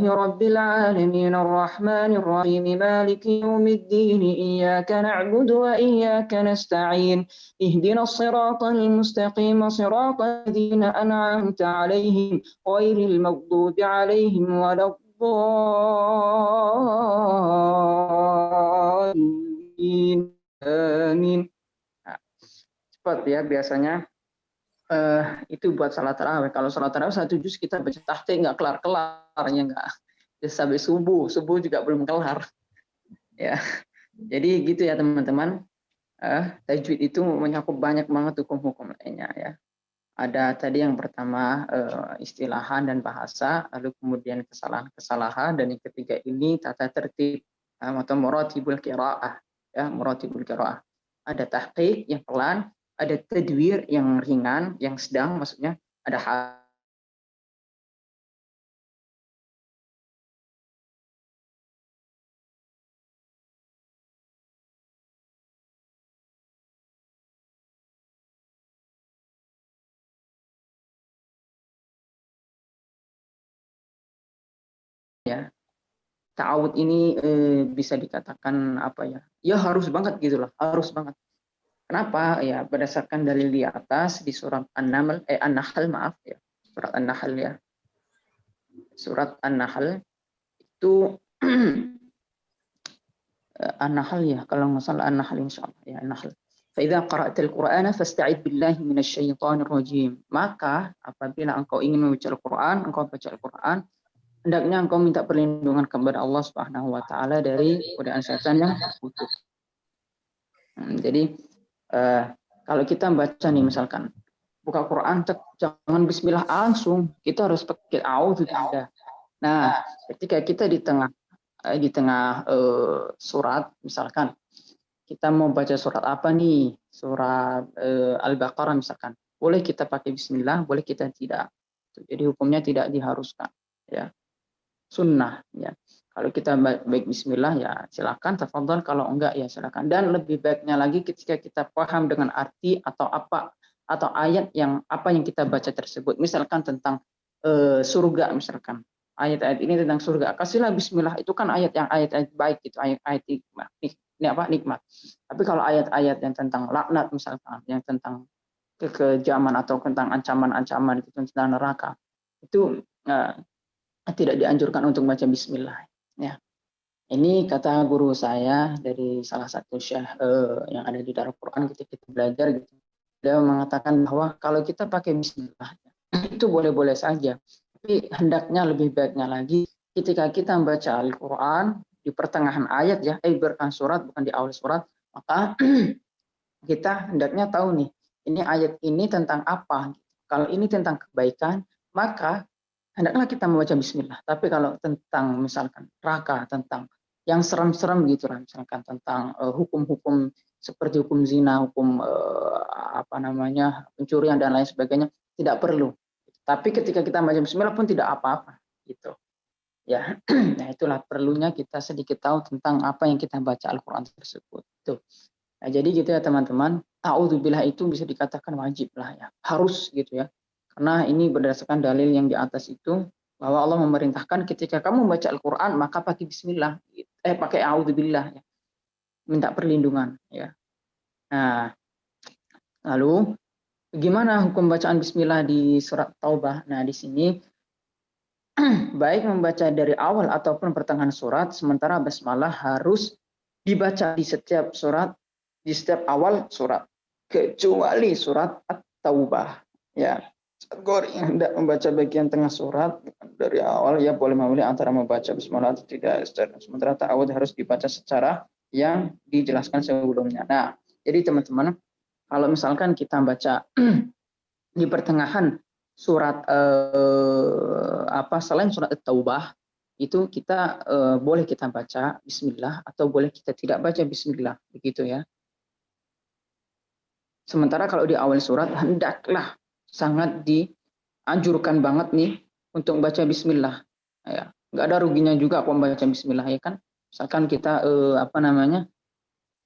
rabbil alamin arrahmanir rahim maliki yaumiddin iyyaka na'budu wa iyyaka nasta'in ihdinas siratal mustaqim siratal ladzina an'amta 'alaihim ghairil maghdubi 'alaihim waladdallin. Amin. Nah, cepat ya biasanya. Itu buat salat tarawih. Kalau salat tarawih 1 juz kita baca tahqiq nggak kelar-kelarnya, nggak sampai subuh juga belum kelar ya. Jadi gitu ya teman-teman, tajwid itu mencakup banyak banget hukum-hukum lainnya ya. Ada tadi yang pertama istilahan dan bahasa, lalu kemudian kesalahan-kesalahan, dan yang ketiga ini tata tertib atau muratibul qiraah ya, muratibul qiraah. Ada tahqiq yang pelan, ada tadwir yang ringan, yang sedang, maksudnya ada ya. Ta'awud ini bisa dikatakan apa ya? Ya harus banget gitu loh, harus banget. Kenapa? Ya berdasarkan dalil di atas di surat An-Nahl, maaf ya. Surat An-Nahl ya. Surat An-Nahl itu An-Nahl ya, kalau nggak salah An-Nahl insyaallah ya, An-Nahl. Fa'idza qara'tal Qur'ana fasta'id billahi minasyaitonir rajim. Maka apabila engkau ingin membaca Al-Qur'an, engkau baca Al-Qur'an, hendaknya engkau minta perlindungan kepada Allah Subhanahu wa taala dari godaan setan yang terkutuk. Jadi kalau kita baca nih misalkan buka Quran, jangan bismillah langsung, kita harus pakai a'udzubillah. Nah, ketika kita di tengah surat, misalkan kita mau baca surat apa nih, surat Al-Baqarah misalkan, boleh kita pakai bismillah, boleh kita tidak. Jadi hukumnya tidak diharuskan ya, sunnah ya. Kalau kita baik bismillah ya silakan, tafadhol, kalau enggak ya silakan. Dan lebih baiknya lagi ketika kita paham dengan arti atau ayat yang kita baca tersebut. Misalkan tentang surga, misalkan ayat-ayat ini tentang surga, kasihlah bismillah, itu kan ayat baik, itu ayat nikmat. Tapi kalau ayat-ayat yang tentang laknat misalkan, yang tentang kekejaman atau tentang ancaman-ancaman itu tentang neraka, itu tidak dianjurkan untuk baca bismillah ya. Ini kata guru saya dari salah satu syekh yang ada di Darul Quran ketika kita belajar gitu. Dia mengatakan bahwa kalau kita pakai bismillah itu boleh-boleh saja. Tapi hendaknya lebih baiknya lagi ketika kita membaca Al-Quran di pertengahan ayat ya, berkan surat, bukan di awal surat, maka kita hendaknya tahu nih, ini ayat ini tentang apa. Kalau ini tentang kebaikan, maka hendaklah kita membaca bismillah. Tapi kalau tentang misalkan neraka, tentang yang serem-serem gitu lah, misalkan tentang hukum-hukum seperti hukum zina, hukum pencurian dan lain sebagainya, tidak perlu. Tapi ketika kita membaca bismillah pun tidak apa-apa gitu. Ya. Nah, itulah perlunya kita sedikit tahu tentang apa yang kita baca Al-Qur'an tersebut. Tuh. Nah, jadi gitu ya teman-teman, a'udzubillah itu bisa dikatakan wajib lah ya, harus gitu ya. Karena ini berdasarkan dalil yang di atas itu, bahwa Allah memerintahkan ketika kamu membaca Al-Quran, maka pakai bismillah, pakai a'udzubillah ya, minta perlindungan ya. Nah, lalu bagaimana hukum bacaan bismillah di surat Taubah? Nah, di sini baik membaca dari awal ataupun pertengahan surat, sementara basmalah harus dibaca di setiap surat, di setiap awal surat, kecuali surat At-Taubah. Ya, saat yang hendak membaca bagian tengah surat dari awal, ya boleh memilih antara membaca bismillah atau tidak. Sementara ta'awud harus dibaca secara yang dijelaskan sebelumnya. Nah, jadi teman-teman, kalau misalkan kita baca di pertengahan surat selain surat At-Taubah, itu kita boleh kita baca bismillah atau boleh kita tidak baca bismillah, begitu ya. Sementara kalau di awal surat hendaklah sangat dianjurkan banget nih untuk baca bismillah. Ya, nggak ada ruginya juga aku membaca bismillah, ya kan. Misalkan kita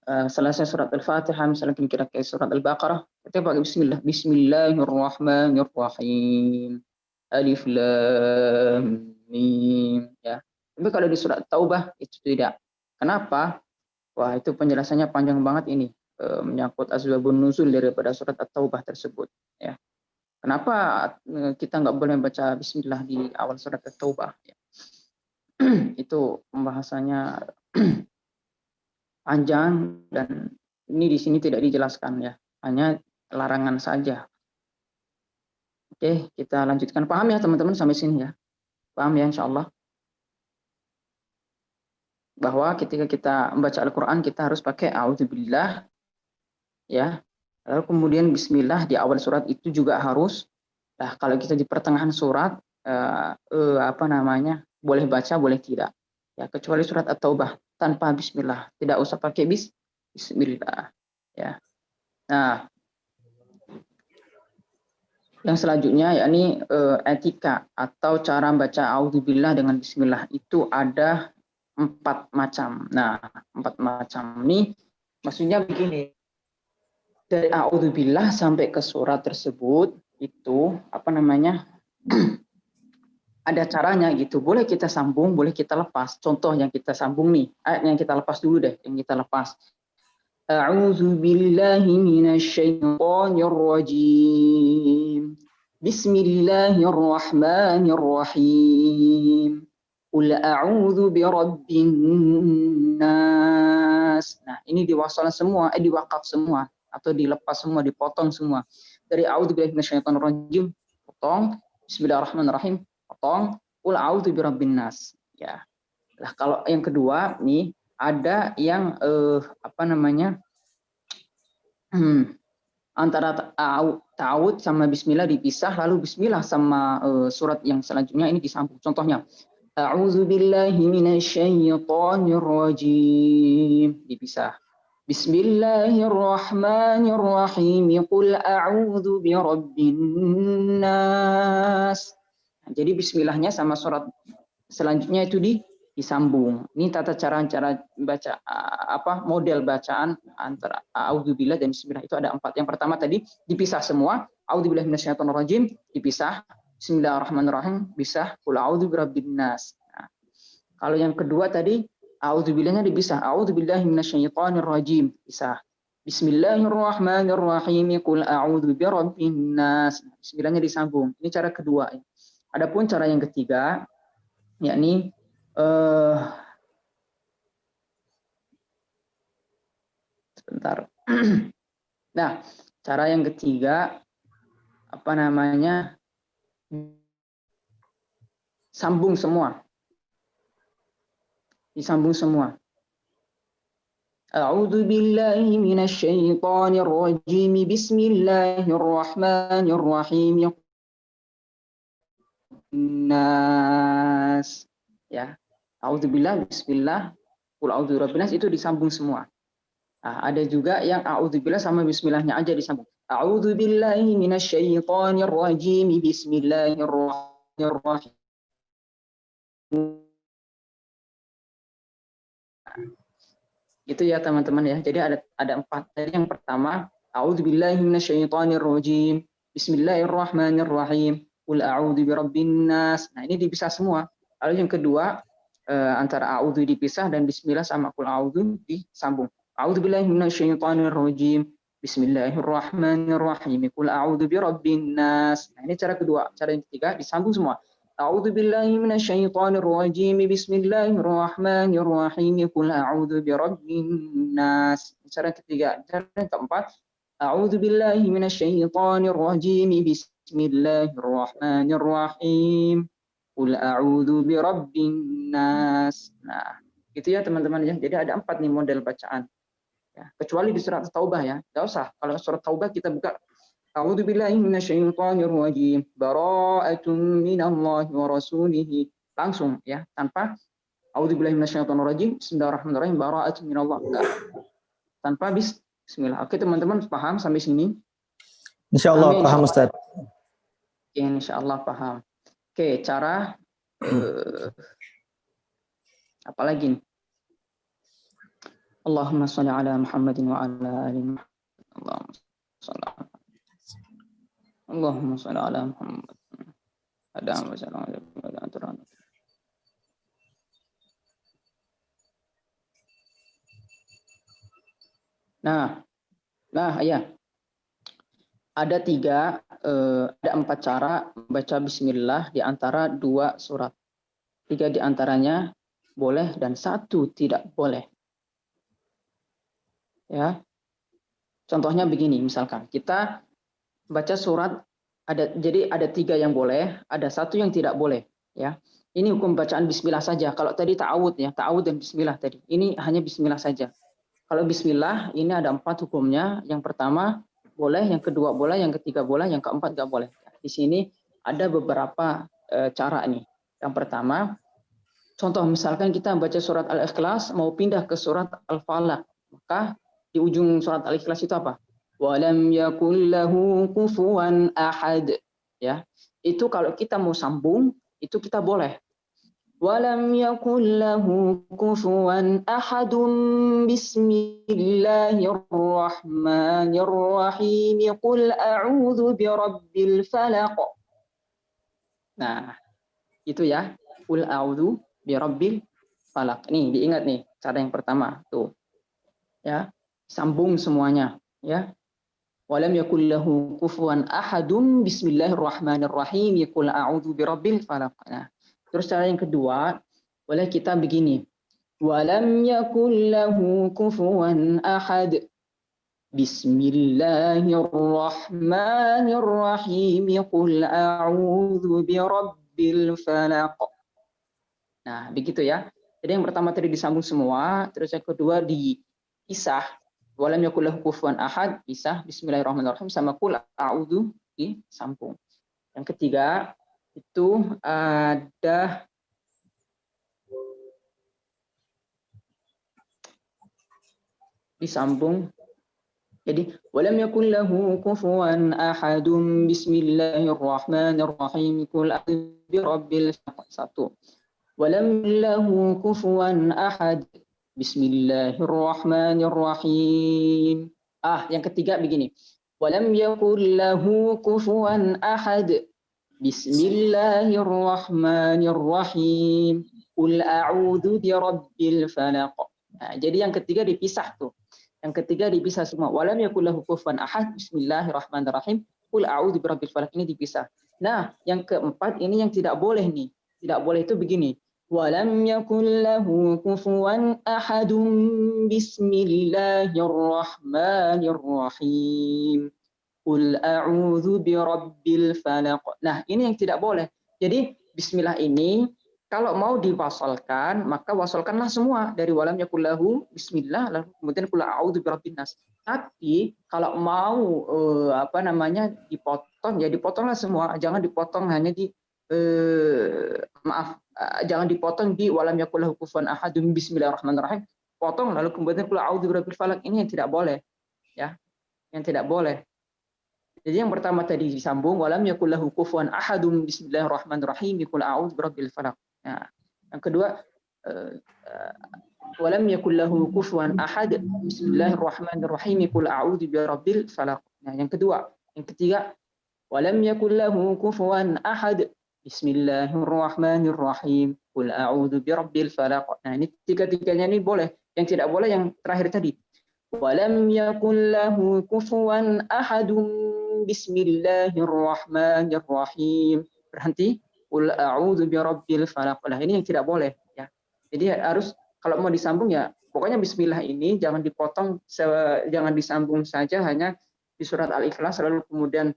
selesai surat Al-Fatihah, misalnya kira ke surat Al-Baqarah, kita pakai bismillah. Bismillahirrahmanirrahim. Alif lam mim, ya. Tapi kalau di surat Taubah itu tidak. Kenapa? Wah, itu penjelasannya panjang banget ini, menyangkut asbabun nuzul daripada surat At-Taubah tersebut, ya. Kenapa kita nggak boleh baca bismillah di awal surat At-Taubah, ya. Itu pembahasannya panjang dan ini di sini tidak dijelaskan, ya. Hanya larangan saja. Oke, kita lanjutkan. Paham ya teman-teman sampai sini ya? Paham ya insya Allah? Bahwa ketika kita membaca Al-Quran kita harus pakai a'udzubillah, ya. Lalu kemudian bismillah di awal surat itu juga harus. Nah, kalau kita di pertengahan surat boleh baca boleh tidak. Ya, kecuali surat At-Taubah tanpa bismillah, tidak usah pakai bismillah, ya. Nah, yang selanjutnya yakni etika atau cara baca a'udzubillah dengan bismillah itu ada 4 macam. Nah, 4 macam ini maksudnya begini. Dari a'udzubillah sampai ke surat tersebut itu ada caranya gitu. Boleh kita sambung, boleh kita lepas. Contoh yang kita sambung nih, ayat yang kita lepas dulu deh, yang kita lepas. A'udzubillahi minasyaitonirrajim. Bismillahirrahmanirrahim. Qul a'udzu birabbin nas. Nah, ini diwasal semua, diwakaf semua atau dilepas semua, dipotong semua. Dari a'udzubillahi minasyaitonirrajim potong, bismillahirrahmanirrahim potong, qul a'udzu birabbin nas. Ya. Lah kalau yang kedua nih ada yang antara ta'awud sama bismillah dipisah, lalu bismillah sama surat yang selanjutnya ini disambung. Contohnya a'udzubillahi minasyaitonirrajim dipisah. Bismillahirrahmanirrahim. Qul a'udzu birabbin nas. Nah, jadi bismillahnya sama surat selanjutnya itu disambung. Ini tata cara baca model bacaan antara a'udzubillah dan bismillah itu ada 4. Yang pertama tadi dipisah semua, a'udzubillahi minasyaitonirrajim dipisah, bismillahirrahmanirrahim pisah, qul a'udzu birabbin nas. Nah, kalau yang kedua tadi a'udzubillahnya dipisah, a'udzubillahi minasyaitonirrajim pisah, bismillahirrahmanirrahim qul a'udzu birabbin nas. Bismillahnya disambung. Ini cara kedua. Adapun cara yang ketiga yakni sebentar. Nah, cara yang ketiga sambung semua. Disambung semua. A'udzu billahi minasyaitonir rajim. Bismillahirrahmanirrahim. Nas. Ya. A'udzubillah, bismillah, qul a'udzu birabbin nas itu disambung semua. Nah, ada juga yang a'udzubillah sama bismillahnya aja disambung. A'udzubillahi minasyaitonir rajim. Bismillahirrahmanirrahim. Gitu ya teman-teman ya. Jadi ada 4. Jadi yang pertama, a'udzubillahi minasyaitonir rajim. Bismillahirrahmanirrahim. Qul a'udzu birabbin nas. Nah, ini dipisah semua. Lalu yang kedua, antara a'udzu dipisah dan bismillah sama qul a'udzu disambung. A'udzubillahi minasyaitonir rajim. Bismillahirrahmanirrahim. Qul a'udzu birabbin nas. Nah, ini cara kedua. Cara yang ketiga disambung semua. A'udzu billahi minasyaitonir rajim. Bismillahirrahmanirrahim. Qul a'udzu birabbin nas. Cara ketiga, cara keempat, a'udzu billahi minasyaitonir rajim. Bismillahirrahmanirrahim. Qul a'udzu birabbin nas. Nah, gitu ya teman-teman ya. Jadi ada 4 nih model bacaan. Ya, kecuali di surat Taubah ya. Enggak usah. Kalau surat Taubah kita buka A'udzu billahi minasyaitonir rajim. Bara'atun minallahi wa rasulihi. Langsung ya, tanpa a'udzu billahi minasyaitonir rajim. Bismillahirrahmanirrahim. Bara'atun minallah. Enggak. Tanpa bismillah. Oke, teman-teman paham sampai sini? Insyaallah Amin, paham insyaallah. Ustaz. Oke, insyaallah paham. Oke, cara apa lagi nih? Allahumma shalli ala Muhammadin wa ala ali Muhammad. Allahumma shalli ala Muhammad. Nah, ya. Ada 4 cara membaca bismillah di antara 2 surat. 3 di antaranya boleh dan 1 tidak boleh. Ya. Contohnya begini, misalkan kita baca surat jadi ada 3 yang boleh, ada 1 yang tidak boleh, ya. Ini hukum bacaan bismillah saja. Kalau tadi ta'awud ya, ta'awud dan bismillah tadi. Ini hanya bismillah saja. Kalau bismillah ini ada 4 hukumnya. Yang pertama boleh, yang kedua boleh, yang ketiga boleh, yang keempat nggak boleh. Di sini ada beberapa cara nih. Yang pertama, contoh misalkan kita baca surat Al-Ikhlas mau pindah ke surat Al-Falaq, maka di ujung surat Al-Ikhlas itu apa? Walam yakul lahu kufuwan ahad. Ya, itu kalau kita mau sambung itu kita boleh. Walam yakul lahu kufuwan ahadun. Bismillahirrahmanirrahim. Qul a'udzu birabbil falaq. Nah, itu ya. Qul a'udzu birabbil falaq. Nih, diingat nih cara yang pertama tuh. Ya, sambung semuanya, ya. Walam yakul lahu kufuwan ahadun. Bismillahirrahmanirrahim. Qul a'udzu birabbil falaq. Nah, terus cara yang kedua, boleh kita begini. Walam yakul lahu kufuwan ahad. Bismillahirrahmanirrahim. Qul a'udzu birabbil falaq. Nah, begitu ya. Jadi yang pertama tadi disambung semua, terus yang kedua dipisah. Walam yakul lahu kufuwan ahad, pisah bismillahirrahmanirrahim sama qul a'udzu disambung. Yang ketiga itu ada disambung. Jadi walam yakul lahu kufuwan ahadun. Bismillahirrahmanirrahim. Qul a'udzu birabbil falaq. Walam lahu kufuwan ahad. Bismillahirrahmanirrahim. Yang ketiga begini. Walam yakul lahu kufuwan ahad. Bismillahirrahmanirrahim. Qul a'udzu birabbil falaq. Nah, jadi yang ketiga dipisah tuh. Yang ketiga dipisah semua. Walam yakul lahu kufuwan ahad. Bismillahirrahmanirrahim. Qul a'udzu birabbil falaq, ini dipisah. Nah, yang keempat ini yang tidak boleh nih. Tidak boleh itu begini. Walam yakul lahu kufuwan ahadun. Bismillahirrahmanirrahim. Qul a'udzu birabbil falaq. Nah, ini yang tidak boleh. Jadi bismillah ini kalau mau diwasalkan, maka wasalkanlah semua dari walam yakul lahu bismillah lalu kemudian qul a'udzu birabbin nas. Tapi kalau mau dipotong, ya dipotonglah semua, jangan dipotong hanya di jangan dipotong di walam yakul lahu kufuwan ahadun bismillahirrahmanirrahim. Potong lalu kemudian qul a'udzu birabbil falaq, ini yang tidak boleh. Ya. Yang tidak boleh. Jadi yang pertama tadi disambung walam yakul lahu kufuwan ahadun bismillahirrahmanirrahim qul a'udzu birabbil falaq. Nah, yang kedua walam yakul lahu kufuwan ahad bismillahirrahmanirrahim qul a'udzu birabbil falaq. Nah, yang kedua, yang ketiga walam yakul lahu kufuwan ahad bismillahirrahmanirrahim qul a'udzu birabbil falaq. Nah, ini tiga-tiganya ini boleh. Yang tidak boleh yang terakhir tadi. Walam yakul lahu kufuwan ahadun bismillahirrahmanirrahim. Berhenti. qul a'udzu birabbil falaq. Nah, ini yang tidak boleh ya. Jadi harus kalau mau disambung ya pokoknya bismillah ini jangan dipotong, jangan disambung saja hanya di surat Al-Ikhlas lalu kemudian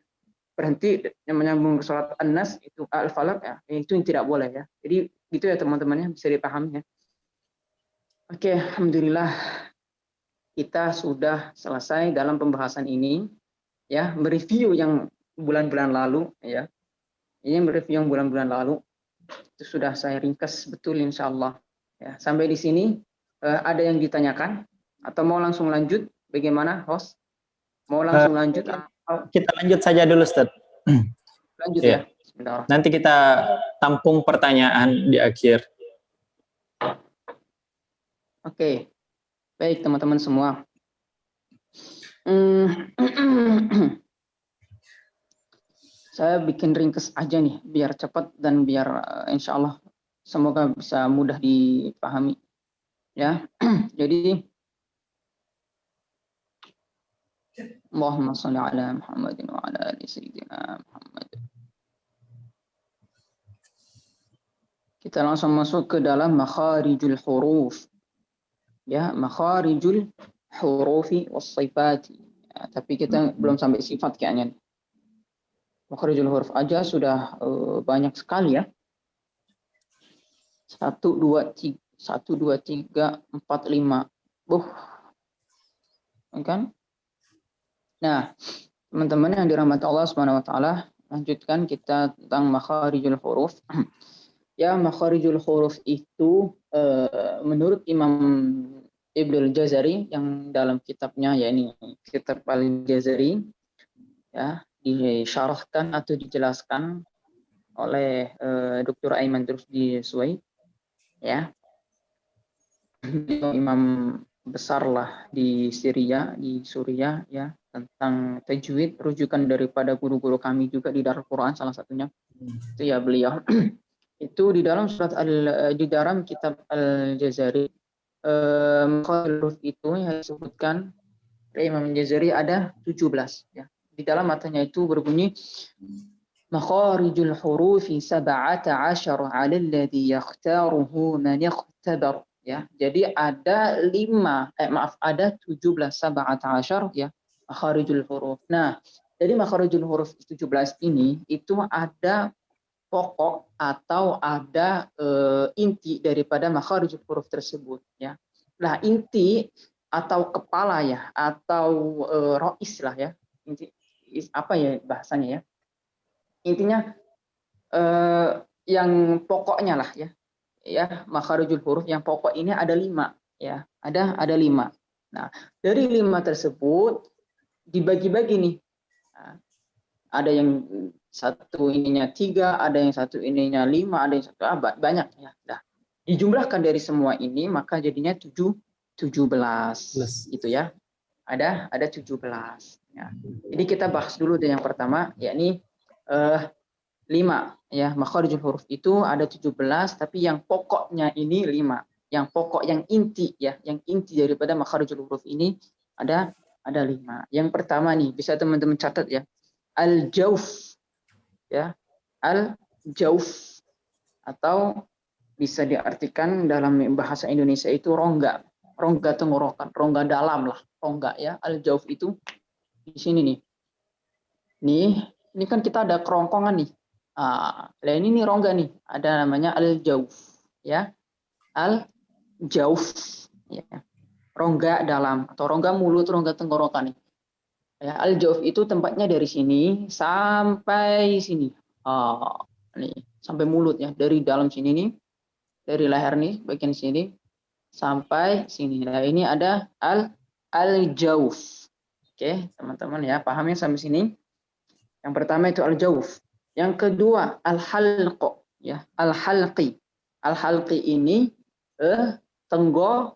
berhenti menyambung surat An-Nas itu Al-Falaq ya. Itu yang tidak boleh ya. Jadi gitu ya teman-teman ya, bisa dipahami ya. Oke, alhamdulillah kita sudah selesai dalam pembahasan ini ya, mereview yang bulan-bulan lalu ya. Ini mereview yang bulan-bulan lalu itu sudah saya ringkas betul insyaallah ya. Sampai di sini ada yang ditanyakan atau mau langsung lanjut? Bagaimana host? Mau langsung lanjut atau Kita lanjut saja dulu, Ustaz. lanjut Iya. ya? Bismillahirrahmanirrahim. Nanti kita tampung pertanyaan di akhir. Oke, baik teman-teman semua. Saya bikin ringkas aja nih, biar cepat dan biar insya Allah semoga bisa mudah dipahami. Ya, jadi Allahumma sholli ala Muhammadin wa ala ali sayyidina Muhammad. Kita langsung masuk ke dalam makharijul huruf. Ya, makharijul hurufi was sifati. Ya, tapi kita belum sampai sifat kayaknya. Makharijul huruf aja sudah banyak sekali ya. 1 2 3 4 5. Kan? Nah, teman-teman yang dirahmati Allah Subhanahu wa taala, lanjutkan kita tentang makharijul huruf. Ya, makharijul huruf itu menurut Imam Ibnul Jazari yang dalam kitabnya yakni kitab Al-Jazari ya, disyarahkan atau dijelaskan oleh Dr. Aiman Rusdi Suwaid ya. Imam besar lah di Syria, di Suriah ya, tentang tajwid, rujukan daripada guru-guru kami juga di Darul Quran salah satunya. Itu ya beliau. Itu di dalam di dalam kitab Al-Jazari huruf itu yang disebutkan oleh Imam Al-Jazari ada 17 ya. Di dalam matanya itu berbunyi makharijul hurufi 17 'ala alladhi yakhtaruhu man yakhtabar ya. Jadi ada 17 ya makharijul huruf. Nah, jadi makharijul huruf 17 ini itu ada pokok atau ada inti daripada makharijul huruf tersebut ya. Nah, inti atau kepala ya atau rois lah ya. Inti apa ya bahasanya ya. Intinya yang pokoknya lah ya. Ya, makharijul huruf yang pokok ini ada 5 ya. Ada 5. Nah, dari 5 tersebut dibagi-bagi nih. Nah, ada yang satu ininya 3, ada yang satu ininya 5, ada yang satu banyak ya. Nah, dijumlahkan dari semua ini maka jadinya 17 gitu ya. Ada 17 ya. Jadi kita bahas dulu yang pertama yakni 5 ya. Makharijul huruf itu ada 17 tapi yang pokoknya ini 5. Yang pokok yang inti ya, yang inti daripada makharijul huruf ini ada 5. Yang pertama nih bisa teman-teman catat ya. Al-Jauf ya, al-jauf atau bisa diartikan dalam bahasa Indonesia itu rongga tenggorokan, rongga dalam lah, rongga ya. Al-jauf itu di sini nih. Ini kan kita ada kerongkongan nih. Ini nih rongga nih, ada namanya al-jauf ya. Al-jauf ya. Rongga dalam atau rongga mulut, rongga tenggorokan nih. Ya, al-jauf itu tempatnya dari sini sampai sini. Nih, sampai mulut ya, dari dalam sini nih. Dari leher nih, bagian sini sampai sini. Nah, ini ada al-jauf. Oke, teman-teman ya, pahamnya sampai sini. Yang pertama itu al-jauf. Yang kedua al-halq ya, al-halqi. Al-halqi ini tenggorokan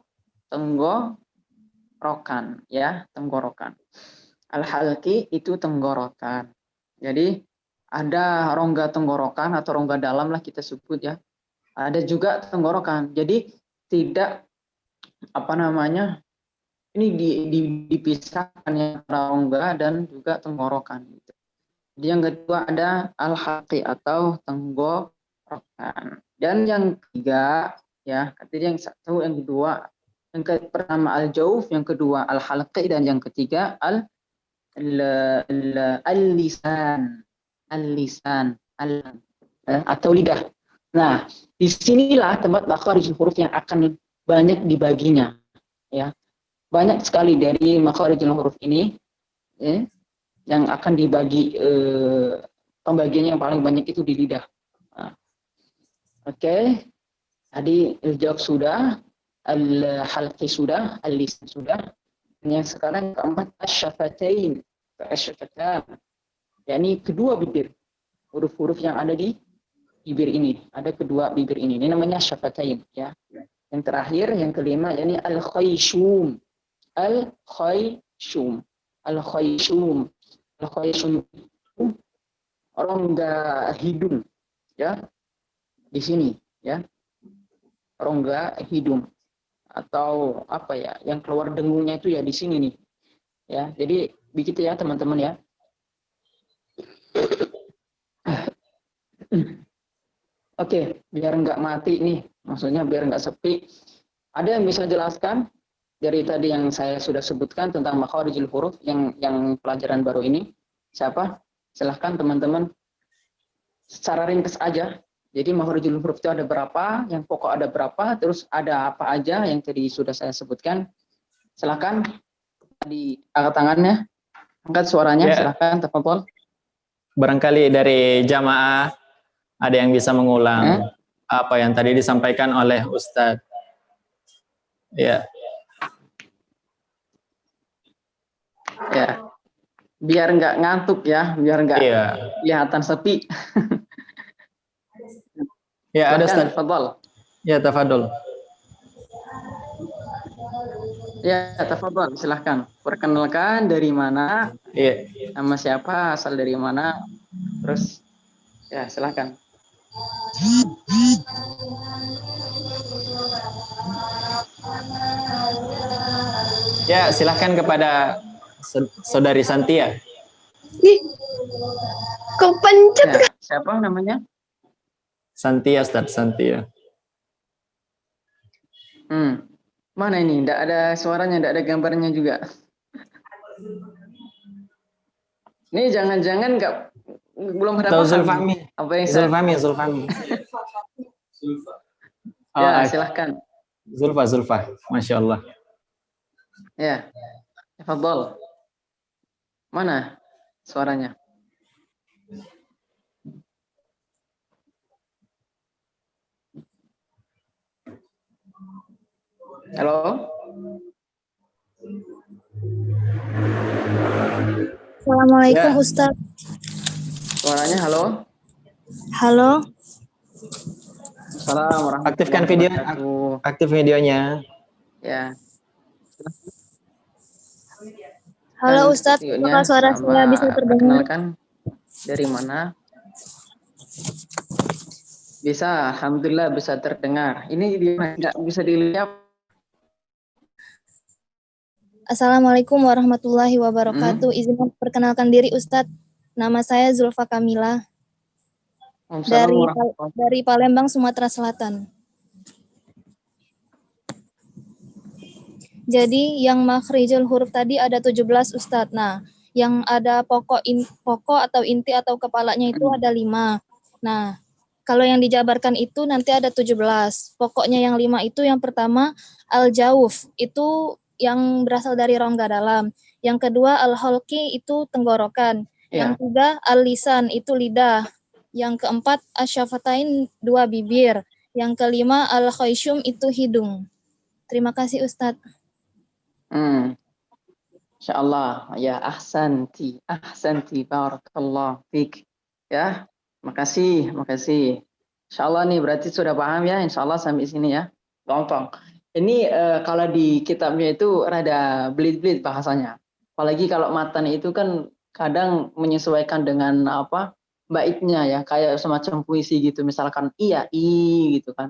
ya, tenggorokan. Al-halqi itu tenggorokan. Jadi ada rongga tenggorokan atau rongga dalam lah kita sebut ya. Ada juga tenggorokan. Jadi tidak ini dipisahkan ya rongga dan juga tenggorokan. Jadi yang kedua ada al-halqi atau Dan yang ketiga, ya, yang satu, yang kedua, pertama al-jauf, yang kedua al-halqi, dan yang ketiga al-lisan, atau lidah. Nah, disinilah tempat makharijul huruf yang akan banyak dibaginya, ya. Banyak sekali dari makharijul huruf ini, ya, yang akan dibagi, pembagiannya yang paling banyak itu di lidah. Nah, Oke, tadi al-jauf sudah, al-halqi sudah, al-lisan sudah. Yang sekarang keempat asy-syafatain, asy-syafatan, yakni kedua bibir. Huruf-huruf yang ada di bibir ini, ada kedua bibir ini. Ini namanya syafatain, ya. Yang terakhir, yang kelima, yakni al-khayshum. Al-khayshum. Al-khayshum. Al-khayshum itu rongga hidung, ya. Di sini, ya. Rongga hidung, atau apa ya, yang keluar dengungnya itu ya di sini nih, ya. Jadi begitu ya teman-teman, ya. Oke, biar nggak mati nih, maksudnya biar nggak sepi. Ada yang bisa jelaskan dari tadi yang saya sudah sebutkan tentang makharijul huruf yang pelajaran baru ini? Siapa? Silahkan teman-teman, secara ringkas aja. Jadi makharijul huruf itu ada berapa, yang pokok ada berapa, terus ada apa aja yang tadi sudah saya sebutkan. Silahkan, di angkat tangannya, angkat suaranya, silahkan, tafadhol. Barangkali dari jamaah ada yang bisa mengulang apa yang tadi disampaikan oleh Ustadz. Ya. Ya, biar nggak ngantuk ya, biar nggak kelihatan sepi. Ya, ada Ustaz. Tafadhol. Ya, tafadhol. Ya, tafadhol, silahkan. Perkenalkan dari mana? Iya. Nama siapa? Asal dari mana? Terus, ya, silahkan. Ya, silahkan kepada Saudari Santia. Kok pencet? Ya, siapa namanya? Santia, Ustaz, Santia. Mana ini? Tidak ada suaranya, tidak ada gambarnya juga. Ini jangan-jangan belum ada Zulfami. Apa yang saya... Zulfami. Ya, silahkan. Zulfa. Masya Allah. Ya, tafadhol. Mana suaranya? Halo? Assalamualaikum, Ya. Ustaz. Suaranya halo? Halo. Assalamualaikum. Aktifkan video. Aktif videonya. Ya. Halo Ustaz, apakah suara saya bisa terdengar? Perkenalkan dari mana? Bisa, alhamdulillah bisa terdengar. Ini nggak bisa dilihat. Assalamualaikum warahmatullahi wabarakatuh. Izin perkenalkan diri Ustadz. Nama saya Zulfa Kamila dari Palembang, Sumatera Selatan. Jadi yang makhrijul huruf tadi ada 17 Ustadz. Nah, yang ada pokok atau inti atau kepalanya itu ada 5. Nah, kalau yang dijabarkan itu nanti ada 17. Pokoknya yang 5 itu yang pertama al-jauf, itu yang berasal dari rongga dalam. Yang kedua al-halqi itu tenggorokan. Yang ketiga al-lisan itu lidah. Yang keempat asy-syafatain 2 bibir. Yang kelima al-khayshum itu hidung. Terima kasih Ustadz. Insyaallah, ya ahsanti, barakallah fik. Ya, makasih. Insyaallah nih berarti sudah paham ya, insyaallah sampai sini ya. Gampang. Ini kalau di kitabnya itu rada belit-belit bahasanya. Apalagi kalau matan itu kan kadang menyesuaikan dengan apa baitnya ya, kayak semacam puisi gitu. Misalkan iya i gitu kan,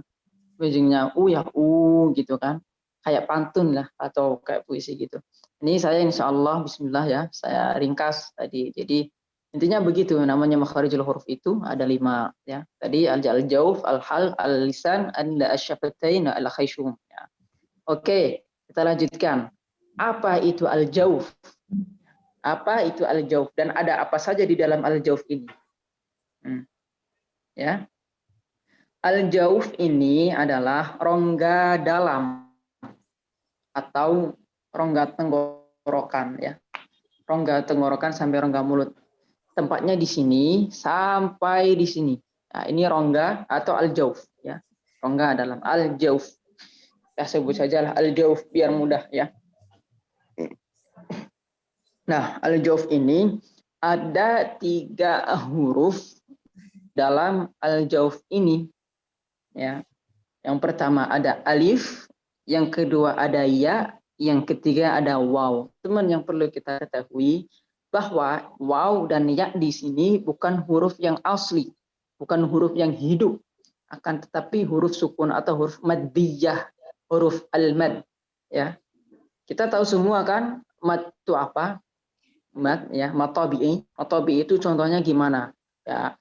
ujungnya u ya u gitu kan, kayak pantun lah atau kayak puisi gitu. Ini saya insya Allah Bismillah ya, saya ringkas tadi. Jadi Intinya begitu, namanya makharijul huruf itu ada 5 ya. Tadi al-jauf, al-hal, al-lisan, al-syafatain, al-khayshum ya. Oke, kita lanjutkan. Apa itu al-jauf? Apa itu al-jauf dan ada apa saja di dalam al-jauf ini? Ya. Al-jauf ini adalah rongga dalam atau rongga tenggorokan ya. Rongga tenggorokan sampai rongga mulut. Tempatnya di sini sampai di sini. Nah, ini rongga atau al-jauf ya. Rongga dalam al-jauf. Ya, sebut saja al-jauf biar mudah ya. Nah, al-jauf ini ada 3 huruf dalam al-jauf ini ya. Yang pertama ada alif, yang kedua ada ya, yang ketiga ada waw. Teman, yang perlu kita ketahui bahwa waw dan ya di sini bukan huruf yang asli, bukan huruf yang hidup, akan tetapi huruf sukun atau huruf maddiyah, huruf al-mad ya. Kita tahu semua kan mad itu apa? Mad ya, mad tabi'i. Mad tabi'i itu contohnya gimana? Ya,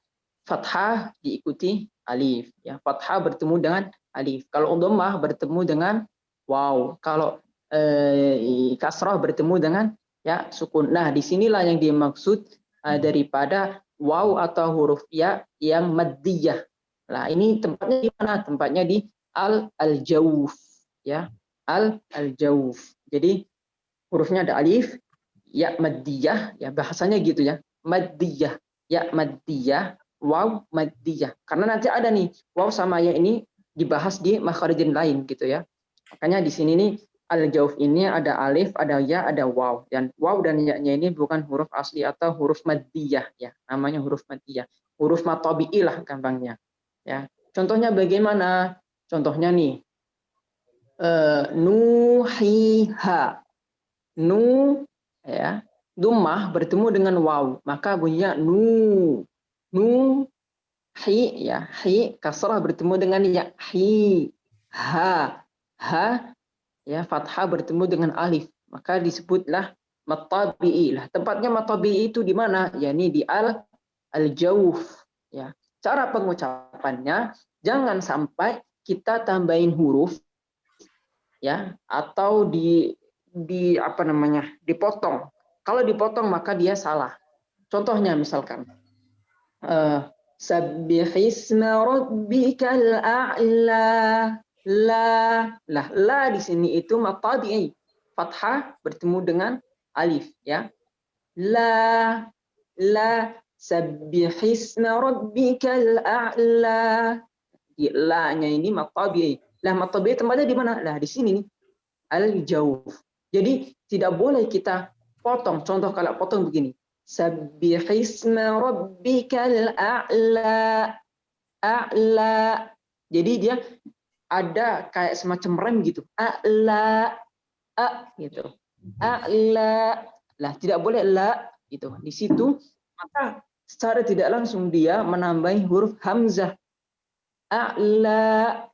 fathah diikuti alif ya. Fathah bertemu dengan alif. Kalau dhammah bertemu dengan waw. Kalau kasrah bertemu dengan ya sukun. Nah, disinilah yang dimaksud daripada waw atau huruf ya yang maddiyah. Nah, ini tempatnya di mana? Tempatnya di al-jauf ya. Al-jauf. Jadi hurufnya ada alif, ya maddiyah ya, bahasanya gitu ya. Maddiyah, ya maddiyah, waw maddiyah. Karena nanti ada nih waw sama ya ini dibahas di makharijin lain gitu ya. Makanya di sini nih al-jauf ini ada alif, ada ya, ada waw. Dan waw dan ya-nya ini bukan huruf asli atau huruf maddiyah ya. Namanya huruf maddiyah. Huruf matabi'i lah gampangnya. Ya. Contohnya bagaimana? Contohnya nih. Nuhiha. Nu ya. Dhammah bertemu dengan waw, maka bunyinya nu. Nu hi ya. Hi kasrah bertemu dengan ya. Hi. Ha. Ha ya, fathah bertemu dengan alif, maka disebutlah matabi'i lah. Tempatnya matabi'i itu di mana? Yakni di al-jauf ya. Cara pengucapannya jangan sampai kita tambahin huruf ya atau di apa namanya? Dipotong. Kalau dipotong maka dia salah. Contohnya misalkan sabbihisma rabbikal a'la. La di sini itu matabi'i, fathah bertemu dengan alif ya. La sabbihisma rabbikal a'la. Di la-nya ini matabi'i. Lah matabi'i tempatnya di mana? Lah di sini nih, al-jauf. Jadi tidak boleh kita potong. Contoh kalau potong begini. Sabbihisma rabbikal a'la. A'la. Jadi dia ada kayak semacam rem gitu. A'la, gitu. A'la. Lah, tidak boleh la gitu. Di situ maka secara tidak langsung dia menambahi huruf hamzah. A'la.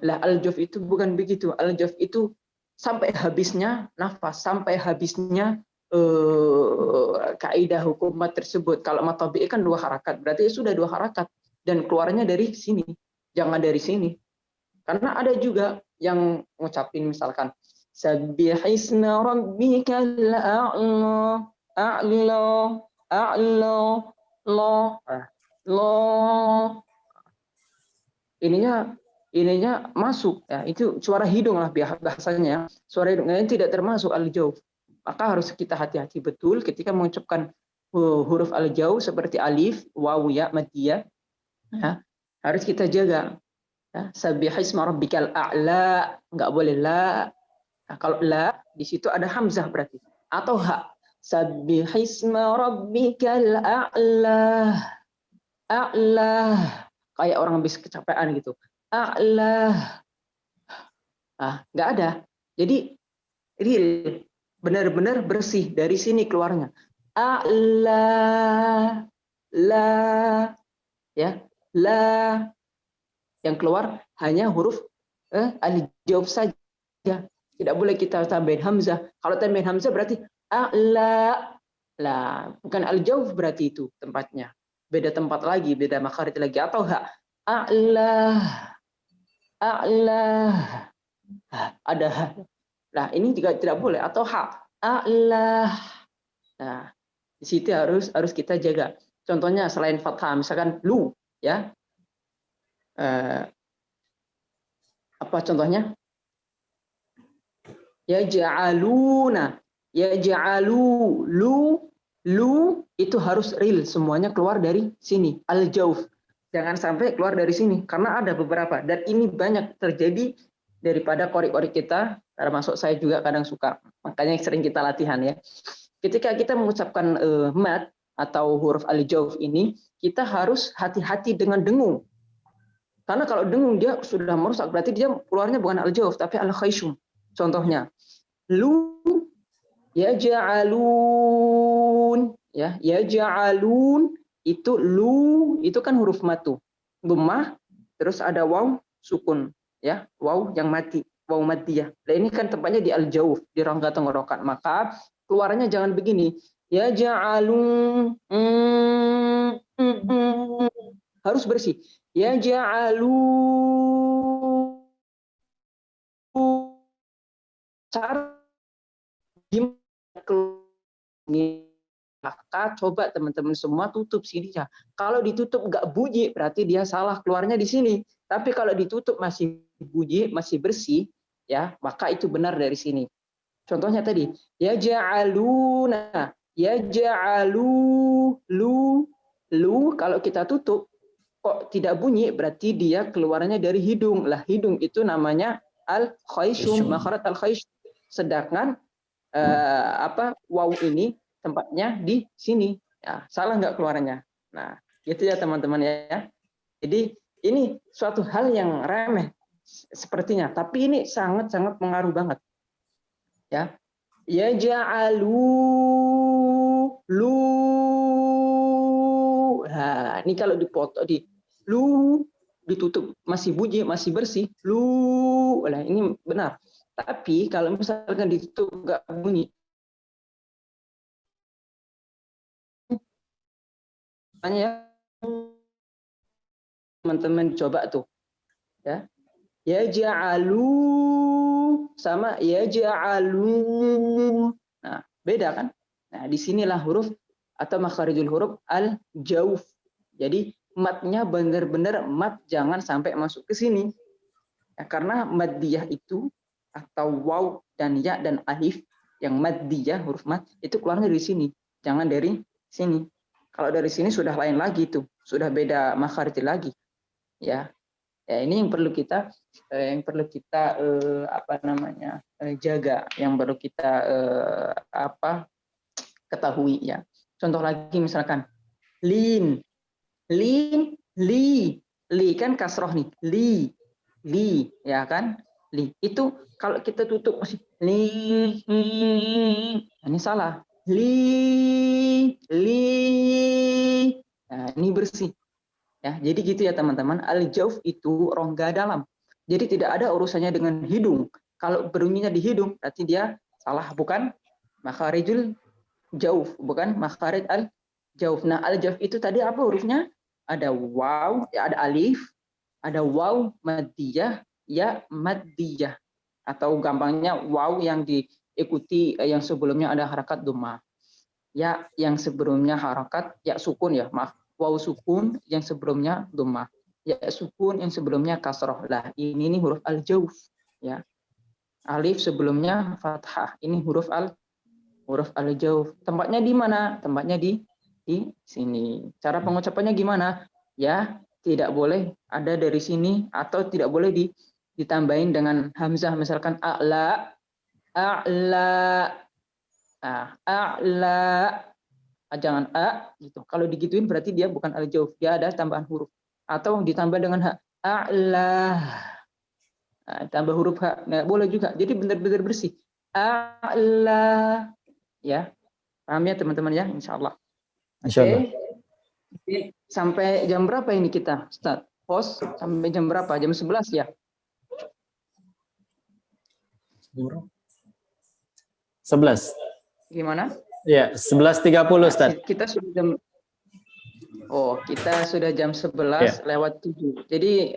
Lah al-jauf itu bukan begitu. Al-jauf itu sampai habisnya nafas, sampai habisnya kaidah hukum mat tersebut. Kalau mat tabi'i kan 2 harakat, berarti sudah 2 harakat dan keluarnya dari sini. Jangan dari sini. Karena ada juga yang ngucapin misalkan sabbihisma rabbikal a'la, a'la, a'la, la. Ininya masuk ya, itu suara hidung lah bahasanya. Suara hidungnya tidak termasuk al-jauf. Maka harus kita hati-hati betul ketika mengucapkan huruf al-jauf seperti alif, waw, ya, maddiyah. Ya, harus kita jaga. Sabbihisma rabbikal a'la, enggak boleh la. Nah, kalau la di situ ada hamzah berarti atau ha. Sabbihisma rabbikal a'la. A'la. Kayak orang habis kecapean gitu. A'la. Enggak ada. Jadi real, benar-benar bersih dari sini keluarnya. A'la. La. Ya, la. Yang keluar hanya huruf al-jauf saja. Tidak boleh kita tambahin hamzah. Kalau tambahin hamzah berarti a'la. Lah, bukan al-jauf berarti itu tempatnya. Beda tempat lagi, beda makharij lagi. Atau ha. A'lah. A'lah. Ada ha. Nah, ini juga tidak boleh. Atau ha. A'lah. Nah, di situ harus kita jaga. Contohnya selain fathah, misalkan lu, ya. Apa contohnya? Yaj'aluna. Yaj'alu. Lu itu harus real. Semuanya keluar dari sini. Al-jauf. Jangan sampai keluar dari sini. Karena ada beberapa. Dan ini banyak terjadi daripada qori-qori kita. Termasuk saya juga kadang suka. Makanya sering kita latihan ya. Ketika kita mengucapkan mad atau huruf al-jauf ini, kita harus hati-hati dengan dengung. Karena kalau dengung dia sudah merusak, berarti dia keluarnya bukan al-jauf tapi al-khayshum. Contohnya, lu yaj'alun, ya, yaj'alun itu lu itu kan huruf matu. Dhammah terus ada waw sukun, ya, waw yang mati, waw maddiyah. Nah, ini kan tempatnya di al-jauf, di rongga tenggorokan. Maka keluarnya jangan begini. Yaj'alun harus bersih. Yaj'alun cara maka coba teman-teman semua tutup sininya. Kalau ditutup nggak bunyi berarti dia salah keluarnya di sini. Tapi kalau ditutup masih bunyi, masih bersih, ya maka itu benar dari sini. Contohnya tadi, yaj'aluna, yaj'alu, lu kalau kita tutup kok tidak bunyi berarti dia keluarnya dari hidung. Lah hidung itu namanya al-khayshum, makharat al-khayshum. Sedangkan waw ini tempatnya di sini. Ya, salah nggak keluarnya? Nah, gitu ya teman-teman ya. Jadi ini suatu hal yang remeh sepertinya, tapi ini sangat-sangat pengaruh banget. Ya. Yaj'alu lu. Nah, ini kalau dipoto di lu ditutup masih bunyi, masih bersih. Lu. Nah, ini benar. Tapi kalau misalkan ditutup nggak bunyi, ya teman-teman coba tuh, ya yaj'alu sama yaj'alu. Nah, beda kan? Nah, disinilah huruf atau makharijul huruf al-jauf. Jadi matnya benar-benar mat, jangan sampai masuk ke sini. Ya, karena maddiyah itu atau waw dan ya dan alif yang maddiyah huruf mat itu keluarnya dari sini, jangan dari sini. Kalau dari sini sudah lain lagi tuh, sudah beda makharij lagi. Ya. Ya, ini yang perlu kita jaga, yang perlu kita ketahui ya. Contoh lagi misalkan li kan kasroh nih, li ya kan, li itu kalau kita tutup masih li, ini salah, li, nah, ini bersih. Ya, jadi gitu ya teman-teman, al-jauf itu rongga dalam. Jadi tidak ada urusannya dengan hidung. Kalau berbunyinya di hidung, berarti dia salah, bukan makharijul jauf, bukan makharij al-jauf. Nah, al-jauf itu tadi apa hurufnya? Ada waw, ya ada alif, ada waw maddiyah, ya maddiyah. Atau gampangnya waw yang diikuti yang sebelumnya ada harakat dhammah. Ya yang sebelumnya harakat ya sukun ya, maaf. Waw sukun yang sebelumnya dhammah, ya sukun yang sebelumnya kasroh. Lah ini nih huruf al-jauf ya. Alif sebelumnya fathah. Ini huruf al-jauf. Tempatnya di mana? Tempatnya di sini. Cara pengucapannya gimana? Ya, tidak boleh ada dari sini atau tidak boleh ditambahin dengan hamzah, misalkan a'la. Jangan a gitu. Kalau digituin berarti dia bukan al-jauf, dia ada tambahan huruf. Atau ditambah dengan ha, a'la. Nah, tambah huruf ha, nggak boleh juga. Jadi benar-benar bersih. A'la. Ya. Paham ya teman-teman ya, insyaallah. Oke. Sampai jam berapa ini kita, Ustaz? Host sampai jam berapa? Jam 11 ya? 11. Gimana? Ya, 11.30 Ustaz. Kita sudah jam kita sudah jam 11 Ya. lewat 7. Jadi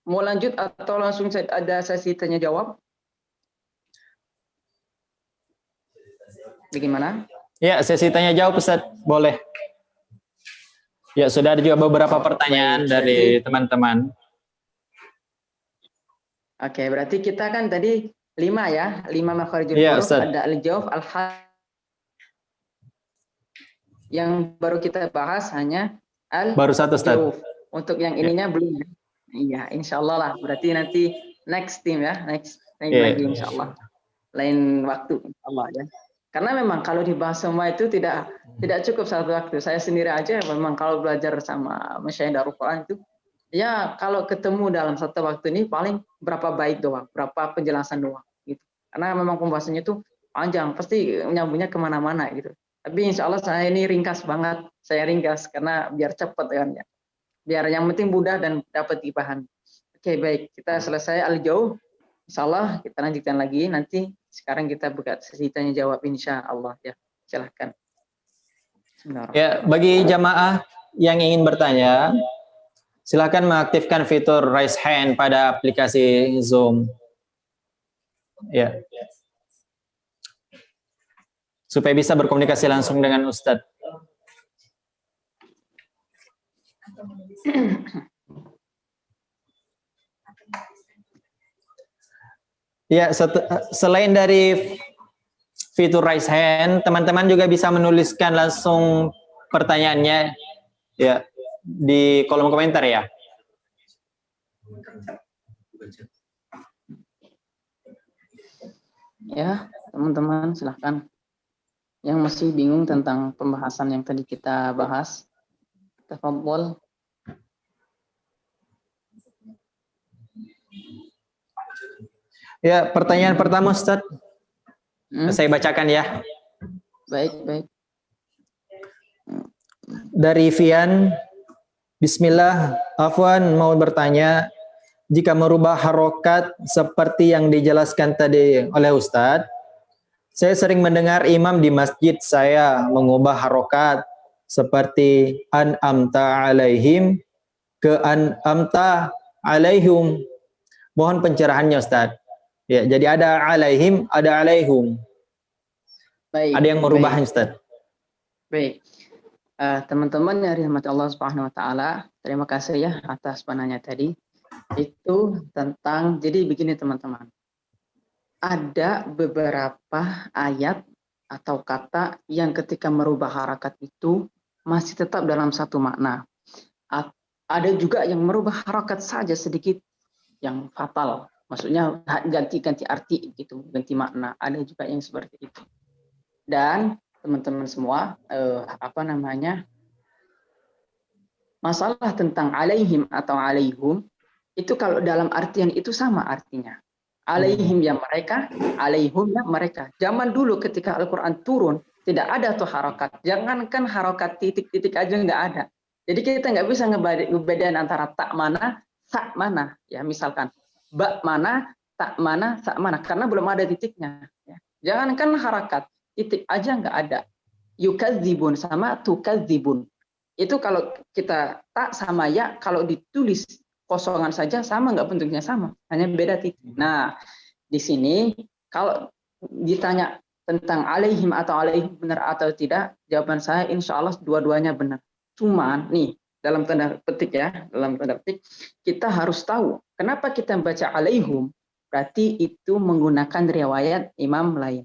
mau lanjut atau langsung ada sesi tanya jawab? Bagaimana? Ya, sesi tanya jawab Ustaz, boleh. Ya, sudah ada juga beberapa pertanyaan dari teman-teman. Oke, berarti kita kan tadi 5 ya, 5 makharijul Iya, huruf, Ustaz. ada al-jawf, yang baru kita bahas hanya Baru satu Ustaz. Untuk yang ininya belum. Iya, insya Allah lah. Berarti nanti next time ya, next time lagi insya Allah. Lain waktu insya Allah ya. Karena memang kalau dibahas semua itu tidak cukup satu waktu. Saya sendiri aja memang kalau belajar sama Masyayikh Darul Quran itu, ya kalau ketemu dalam satu waktu ini paling berapa bait doang, berapa penjelasan doang gitu. Karena memang pembahasannya itu panjang, pasti nyambungnya kemana-mana gitu. Tapi insya Allah saya ini ringkas banget, saya ringkas karena biar cepat kan ya. Biar yang penting mudah dan dapat dipahami. Oke, baik, kita selesai al-jauh. Insya Allah kita lanjutkan lagi nanti. Sekarang kita buka sesi tanya jawab insya Allah ya. Silahkan. Ya, bagi jamaah yang ingin bertanya, silakan mengaktifkan fitur raise hand pada aplikasi Zoom. Ya. Supaya bisa berkomunikasi langsung dengan Ustadz. Ya, selain dari fitur raise hand, teman-teman juga bisa menuliskan langsung pertanyaannya ya di kolom komentar ya. Ya, teman-teman silahkan. Yang masih bingung tentang pembahasan yang tadi kita bahas, tafadhol. Ya, pertanyaan pertama Ustaz. Saya bacakan ya. Baik, baik. Dari Vian, Bismillah, Afwan mau bertanya, jika merubah harokat seperti yang dijelaskan tadi oleh Ustadz, saya sering mendengar imam di masjid saya mengubah harokat seperti an'amta alaihim ke an'amta alaihum. Mohon pencerahannya Ustadz. Ya, jadi ada alaihim, ada alaihum. Baik. Ada yang merubahnya Ustadz. Baik. Teman-teman yang dirahmati Allah Subhanahu wa taala, terima kasih ya atas panahnya tadi. Itu tentang, jadi begini teman-teman. Ada beberapa ayat atau kata yang ketika merubah harakat itu masih tetap dalam satu makna. Ada juga yang merubah harakat saja sedikit yang fatal. Maksudnya ganti arti gitu, ganti makna. Ada juga yang seperti itu. Dan teman-teman semua, masalah tentang alaihim atau alaihum, itu kalau dalam artian itu sama artinya. Alaihim ya mereka, alaihum ya mereka. Zaman dulu ketika Al-Quran turun, tidak ada tuh harokat. Jangankan harokat titik-titik aja nggak ada. Jadi kita nggak bisa ngebedain antara tak mana, sak mana. Ya misalkan, bak mana, tak mana, sak mana. Karena belum ada titiknya. Ya. Jangankan harokat, titik aja nggak ada. Yukadzibun sama tukadzibun. Itu kalau kita tak sama ya, kalau ditulis kosongan saja sama, nggak bentuknya sama, hanya beda titik. Nah, di sini kalau ditanya tentang alaihim atau alaihim benar atau tidak, jawaban saya insya Allah dua-duanya benar. Cuman nih, dalam tanda petik ya, dalam tanda petik, kita harus tahu kenapa kita baca alaihum, berarti itu menggunakan riwayat imam lain.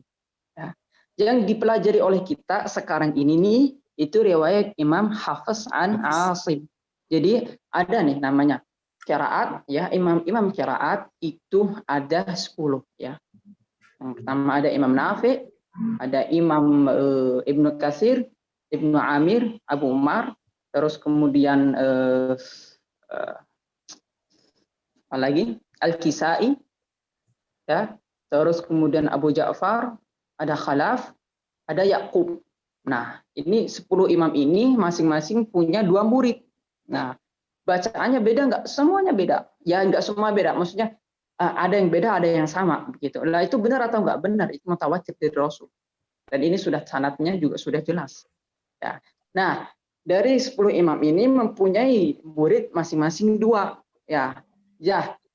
Ya. Yang dipelajari oleh kita sekarang ini nih, itu riwayat Imam Hafiz an Asim. Jadi ada nih namanya qiraat ya, imam qiraat itu ada 10 ya. Yang pertama ada Imam Nafi, ada Imam Ibnu Katsir, Ibnu Amir, Abu Umar, terus kemudian apa lagi? Al-Kisai ya, terus kemudian Abu Ja'far, ada Khalaf, ada Yaqub. Nah, ini 10 imam ini masing-masing punya 2 murid. Nah, bacaannya beda nggak? Semuanya beda. Ya nggak semua beda. Maksudnya ada yang beda, ada yang sama begitu. Nah, itu benar atau nggak benar? Itu mutawatir dari Rasul. Dan ini sudah sanadnya juga sudah jelas. Ya. Nah, dari 10 imam ini mempunyai murid masing-masing 2. Ya,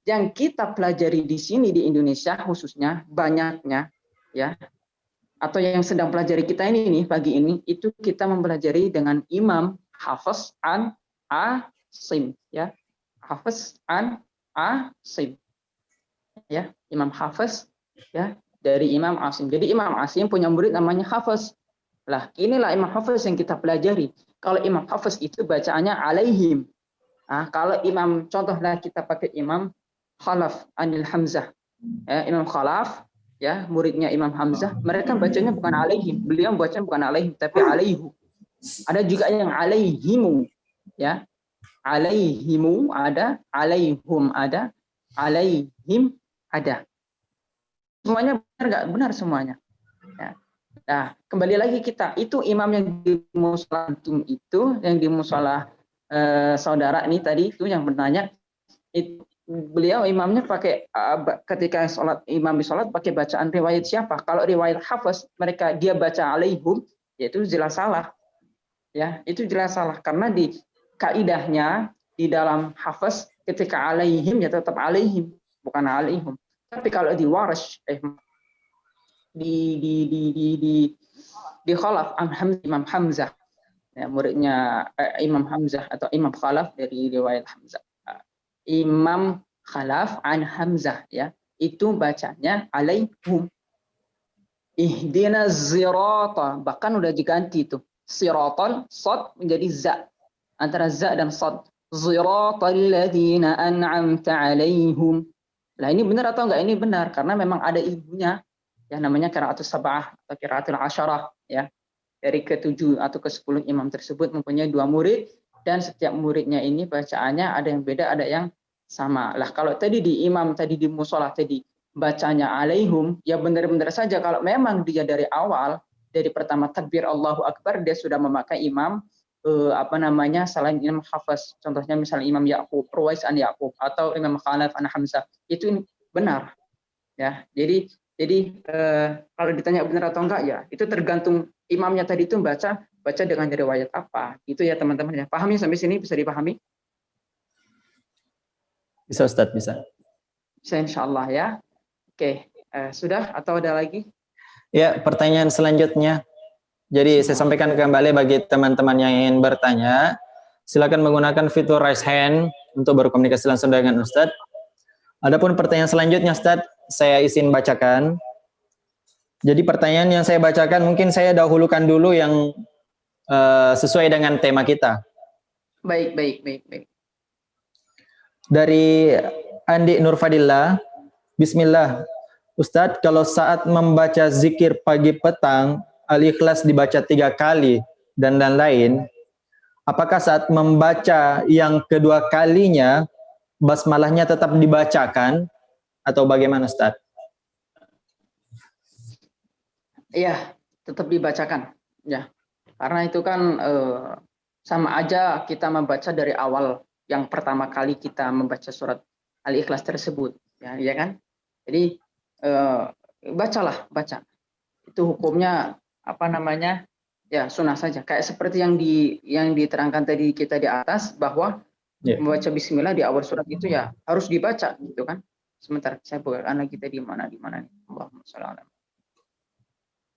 yang kita pelajari di sini di Indonesia khususnya banyaknya, ya, atau yang sedang pelajari kita ini nih pagi ini, itu kita mempelajari dengan Imam Hafiz an Asim, ya, Hafiz an Asim, ya, Imam Hafiz, ya, dari Imam Asim. Jadi Imam Asim punya murid namanya Hafiz. Lah, inilah Imam Hafiz yang kita pelajari. Kalau Imam Hafiz itu bacaannya alaihim. Nah, kalau Imam, contohnya kita pakai Imam Khalaf anil Hamzah. Ya, Imam Khalaf, ya, muridnya Imam Hamzah, mereka bacanya bukan alaihim. Beliau bacanya bukan alaihim, tapi alaihu. Ada juga yang alaihimu, ya. Alaihimu ada, alaihum ada, alaihim ada. Semuanya benar nggak? Benar semuanya. Ya. Nah, kembali lagi kita, itu imam yang di musola itu, yang di musola saudara ini tadi itu yang bertanya, itu beliau imamnya pakai ketika sholat, imam di sholat pakai bacaan riwayat siapa? Kalau riwayat Hafiz, mereka dia baca alaihum, yaitu jelas salah. Ya, itu jelas salah karena di kaidahnya di dalam Hafiz ketika alaihim ya tetap alaihim, bukan alaihum. Tapi kalau di Warsh di Khalaf Imam Hamzah, ya, muridnya Imam Hamzah atau Imam Khalaf dari riwayat Hamzah. Imam Khalaf an Hamzah, ya, itu bacanya alaihum. Ihdinas sirata, bahkan udah diganti itu. Siratan, sad menjadi za. Antara za dan sad. Siratal ladzina an'amta alaihim. Lah ini benar atau enggak? Ini benar karena memang ada ilmunya. Ya, namanya qiraatus sab'ah atau qiraatul asyarah, ya. Dari ke-7 atau ke-10 imam tersebut mempunyai 2 murid dan setiap muridnya ini bacaannya ada yang beda, ada yang sama. Lah kalau tadi di imam tadi di musola tadi bacanya alaihum, ya benar-benar saja kalau memang dia dari awal, dari pertama takbir Allahu Akbar dia sudah memakai imam selain Imam Hafiz, contohnya misalnya Imam Ya'qub, Ruwais an Ya'qub atau Imam Khalaf an Hamzah, itu benar. Ya, jadi kalau ditanya benar atau enggak, ya itu tergantung imamnya tadi itu baca dengan riwayat apa. Itu ya teman-teman ya. Pahami sampai sini, bisa dipahami? Bisa Ustadz, bisa. Bisa insyaallah ya. Oke, sudah atau ada lagi? Ya, pertanyaan selanjutnya. Jadi saya sampaikan kembali bagi teman-teman yang ingin bertanya, silakan menggunakan fitur raise hand untuk berkomunikasi langsung dengan Ustadz. Adapun pertanyaan selanjutnya, Ustadz, saya izin bacakan. Jadi pertanyaan yang saya bacakan mungkin saya dahulukan dulu yang sesuai dengan tema kita. Baik. Dari Andi Nurfadillah, Bismillah. Ustadz, kalau saat membaca zikir pagi petang, Al-Ikhlas dibaca 3 kali, dan lain-lain, apakah saat membaca yang kedua kalinya, basmalahnya tetap dibacakan, atau bagaimana Ustadz? Iya, tetap dibacakan. Ya, karena itu kan sama aja kita membaca dari awal yang pertama kali kita membaca surat Al-Ikhlas tersebut, ya kan? Jadi baca. Itu hukumnya ya sunnah saja. Kayak seperti yang diterangkan tadi kita di atas bahwa membaca Bismillah di awal surat itu ya harus dibaca, gitu kan? Sebentar, saya bukakan lagi tadi mana nih. Allahumma shalli ala.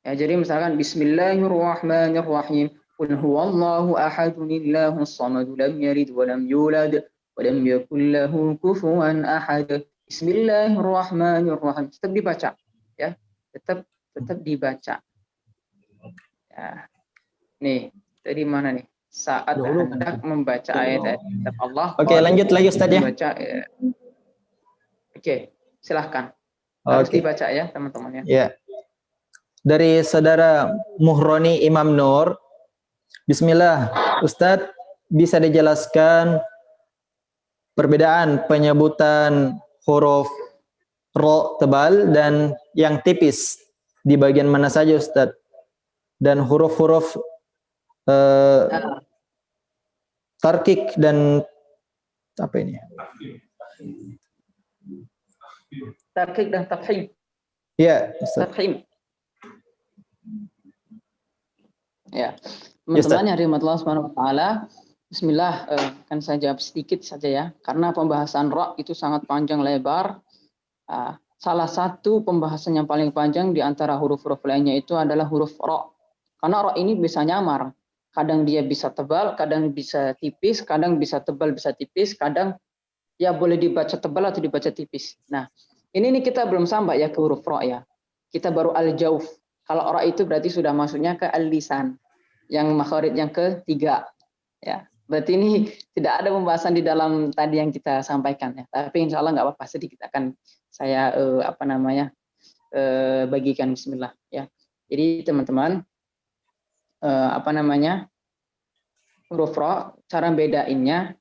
Ya, jadi misalkan Bismillahirrahmanirrahim. Qul huwallahu ahadun Allahus samad lam yalid wa lam yulad wa lam yakul lahu kufuwan ahad. Bismillahirrahmanirrahim. Tetap dibaca, ya. Tetap dibaca. Ya. Nih, dari mana nih? Saat hendak membaca ayat Allah. Oke, lanjut lagi Ustaz ya. Oke, silahkan. Harus dibaca ya, teman-teman ya. Ya. Dari saudara Muhroni Imam Nur, Bismillah, Ustadz bisa dijelaskan perbedaan penyebutan huruf ro tebal dan yang tipis di bagian mana saja Ustadz, dan huruf-huruf tarkik dan apa ini? Tarkik dan tafhim. Ya, Ustadz. Tafhim. Ya, Ya, Ustaz. teman-teman yang dirahmati Allah Subhanahu wa taala, bismillah, akan saya jawab sedikit saja ya, karena pembahasan ra itu sangat panjang lebar. Salah satu pembahasan yang paling panjang di antara huruf-huruf lainnya itu adalah huruf ra. Karena ra ini bisa nyamar. Kadang dia bisa tebal, kadang bisa tipis, kadang bisa tebal, bisa tipis, kadang ya boleh dibaca tebal atau dibaca tipis. Nah, ini nih kita belum sampai ya ke huruf ra ya. Kita baru al-jauf. Kalau ra itu berarti sudah masuknya ke al-lisan, yang makhraj yang ketiga. Ya, berarti ini tidak ada pembahasan di dalam tadi yang kita sampaikan ya. Tapi insya Allah nggak apa-apa, sedikit akan saya bagikan. Bismillah ya. Jadi teman-teman, huruf ra, cara bedainnya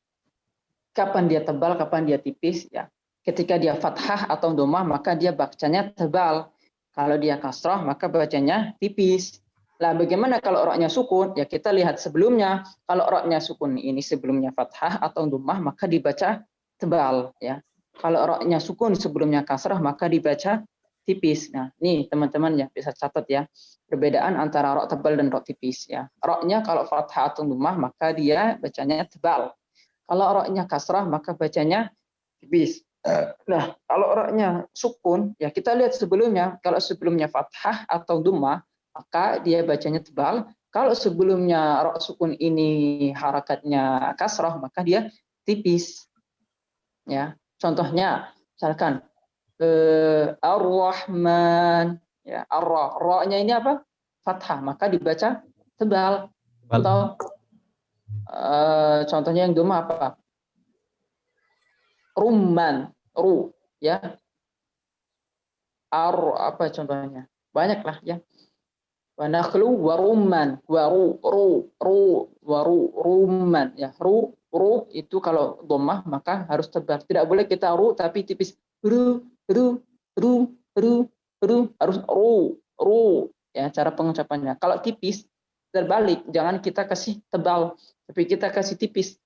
kapan dia tebal, kapan dia tipis ya. Ketika dia fathah atau dhammah maka dia bacanya tebal. Kalau dia kasrah maka bacanya tipis. Lah bagaimana kalau ra-nya sukun? Ya kita lihat sebelumnya. Kalau ra-nya sukun ini sebelumnya fathah atau dhammah maka dibaca tebal ya. Kalau ra-nya sukun sebelumnya kasrah maka dibaca tipis. Nah, nih teman-teman ya bisa catat ya. Perbedaan antara ra tebal dan ra tipis ya. Ra-nya kalau fathah atau dhammah maka dia bacanya tebal. Kalau ra-nya kasrah maka bacanya tipis. Nah, kalau ra-nya sukun, ya kita lihat sebelumnya. Kalau sebelumnya fathah atau dhammah, maka dia bacanya tebal. Kalau sebelumnya ra sukun ini harakatnya kasrah, maka dia tipis. Ya, contohnya, misalkan Ar-Rahman, ya ra-nya ini apa? Fathah, maka dibaca tebal. Atau contohnya yang dhammah apa? Rumman, ya. Apa contohnya? Banyak lah ya. Wa nakhlu wa rumman, rumman ya. Itu kalau dhammah maka harus tebal. Tidak boleh kita tapi tipis. Harus ya cara pengucapannya. Kalau tipis terbalik, jangan kita kasih tebal, tapi kita kasih tipis.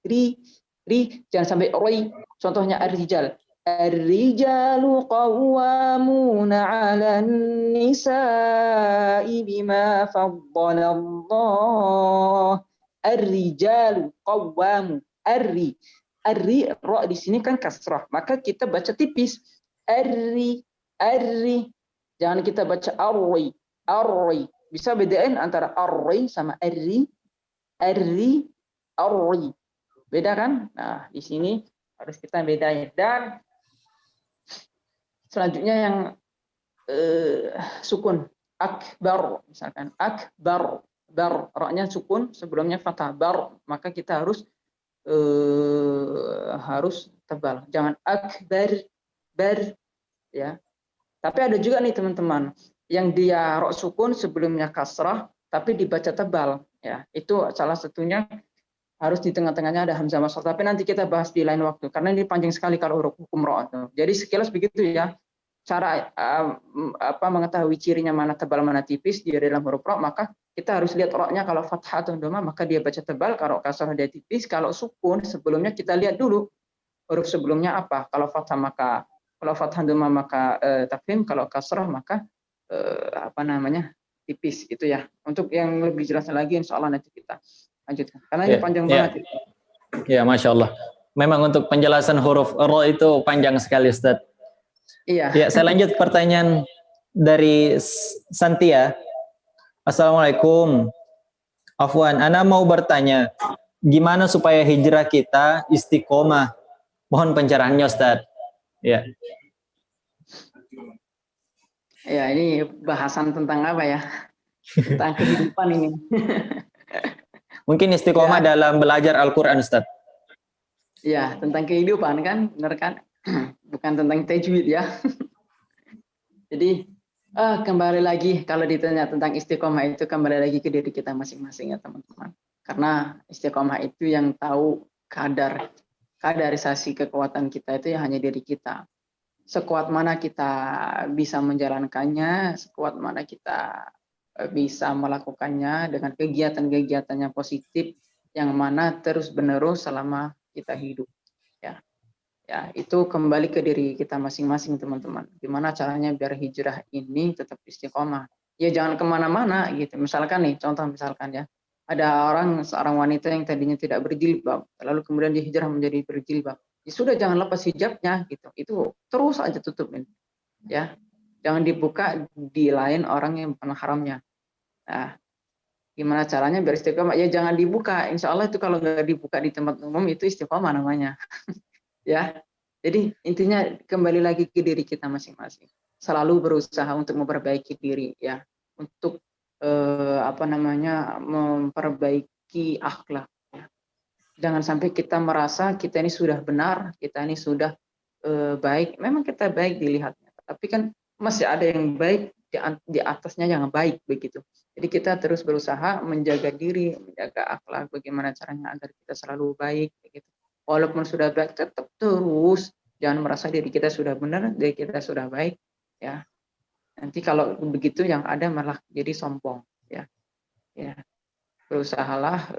Jangan sampai roi. Contohnya ar-rijal. Ar-rijalu qawwamuna 'alan nisa'i bima faddala Allah. Ar-rijalu qawwamu. Arri ra di sini kan kasrah, maka kita baca tipis. Arri. Jangan kita baca arri. Bisa bedain antara arri sama arri. Arri. Beda kan? Nah, di sini harus kita bedain. Dan selanjutnya yang sukun. Akbar, misalkan. Akbar. Ra-nya sukun, sebelumnya fathah. Bar, maka kita harus tebal. Jangan akbar, ya. Tapi ada juga nih teman-teman, yang dia ra sukun sebelumnya kasrah, tapi dibaca tebal. Ya, itu salah satunya. Harus di tengah-tengahnya ada hamzah wasl, tapi nanti kita bahas di lain waktu karena ini panjang sekali kalau hukum ra. Jadi sekilas begitu ya cara mengetahui cirinya mana tebal mana tipis di dalam huruf ra, maka kita harus lihat ra-nya kalau fathah atau dhammah maka dia baca tebal, kalau kasrah dia tipis, kalau sukun sebelumnya kita lihat dulu huruf sebelumnya apa. Kalau fathah dhammah maka tafkhim, kalau kasrah maka tipis gitu ya. Untuk yang lebih jelas lagi insyaallah nanti kita lanjutkan. Karena ini panjang banget. Ya, Masya Allah. Memang untuk penjelasan huruf ra itu panjang sekali, Ustaz. Iya. Ya, saya lanjut pertanyaan dari Santia. Assalamualaikum. Afwan, Ana mau bertanya, gimana supaya hijrah kita istiqomah? Mohon pencerahannya, Ustaz. Ya. Ya, ini bahasan tentang apa ya? Tentang kehidupan ini. Mungkin istiqomah dalam belajar Al-Quran, Ustaz. Ya, tentang kehidupan kan, benar kan? Bukan tentang tajwid ya. Jadi, kembali lagi kalau ditanya tentang istiqomah itu kembali lagi ke diri kita masing-masing ya teman-teman. Karena istiqomah itu yang tahu kadarisasi kekuatan kita itu hanya diri kita. Sekuat mana kita bisa menjalankannya, sekuat mana kita bisa melakukannya dengan kegiatan-kegiatan yang positif yang mana terus-menerus selama kita hidup. Ya, itu kembali ke diri kita masing-masing teman-teman. Gimana caranya biar hijrah ini tetap istiqomah? ya jangan kemana-mana gitu. Misalkan nih, contoh misalkan ya, ada seorang wanita yang tadinya tidak berjilbab, lalu kemudian dihijrah menjadi berjilbab. Ya sudah, jangan lepas hijabnya gitu. Itu terus aja tutupin, ya. Jangan dibuka di lain orang yang bukan haramnya. Nah, gimana caranya biar istiqomah? Ya jangan dibuka. Insya Allah itu kalau nggak dibuka di tempat umum itu istiqomah namanya, ya. Jadi intinya kembali lagi ke diri kita masing-masing. Selalu berusaha untuk memperbaiki diri, ya, untuk memperbaiki akhlak. Ya. Jangan sampai kita merasa kita ini sudah benar, kita ini sudah baik. Memang kita baik dilihatnya, tapi kan masih ada yang baik di atasnya yang baik begitu. Jadi kita terus berusaha menjaga diri, menjaga akhlak. Bagaimana caranya agar kita selalu baik, begitu. Walaupun sudah baik, tetap terus jangan merasa diri kita sudah benar, diri kita sudah baik, ya. Nanti kalau begitu yang ada malah jadi sombong, ya. Ya, berusahalah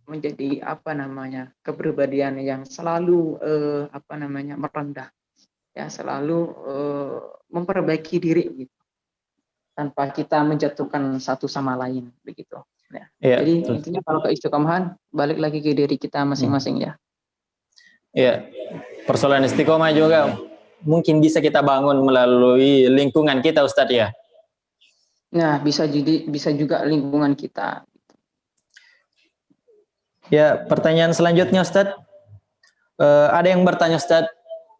menjadi kepribadian yang selalu merendah, ya, selalu memperbaiki diri gitu, tanpa kita menjatuhkan satu sama lain begitu. Ya. Iya, Jadi betul. intinya kalau keistiqomahan balik lagi ke diri kita masing-masing, ya. Iya, persoalan istiqomah juga mungkin bisa kita bangun melalui lingkungan kita, Ustadz, ya. Nah, bisa juga lingkungan kita. Ya, pertanyaan selanjutnya, Ustadz. Ada yang bertanya, Ustadz,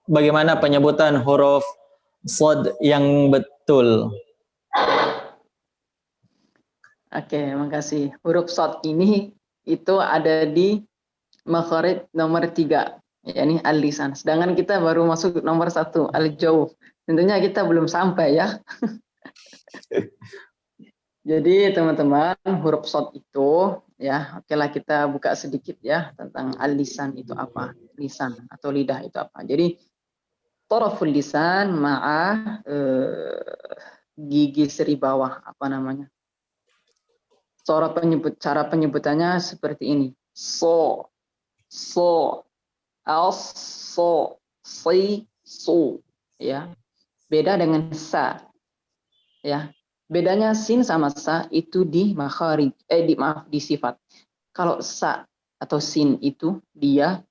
bagaimana penyebutan huruf shad yang betul? Oke, makasih. Huruf shad ini itu ada di makhraj nomor 3, yakni al-lisan. Sedangkan kita baru masuk nomor 1, al-jawf. Tentunya kita belum sampai, ya. Jadi teman-teman, huruf shad itu, ya, okelah kita buka sedikit ya tentang al-lisan itu apa, lisan atau lidah itu apa. Jadi taraful lisan ma'a gigi seri bawah, cara penyebutannya seperti ini. So, as, si, su, ya. Beda dengan sa, ya. Bedanya sin sama sa itu di makharij, di sifat. Kalau sa atau sin itu dia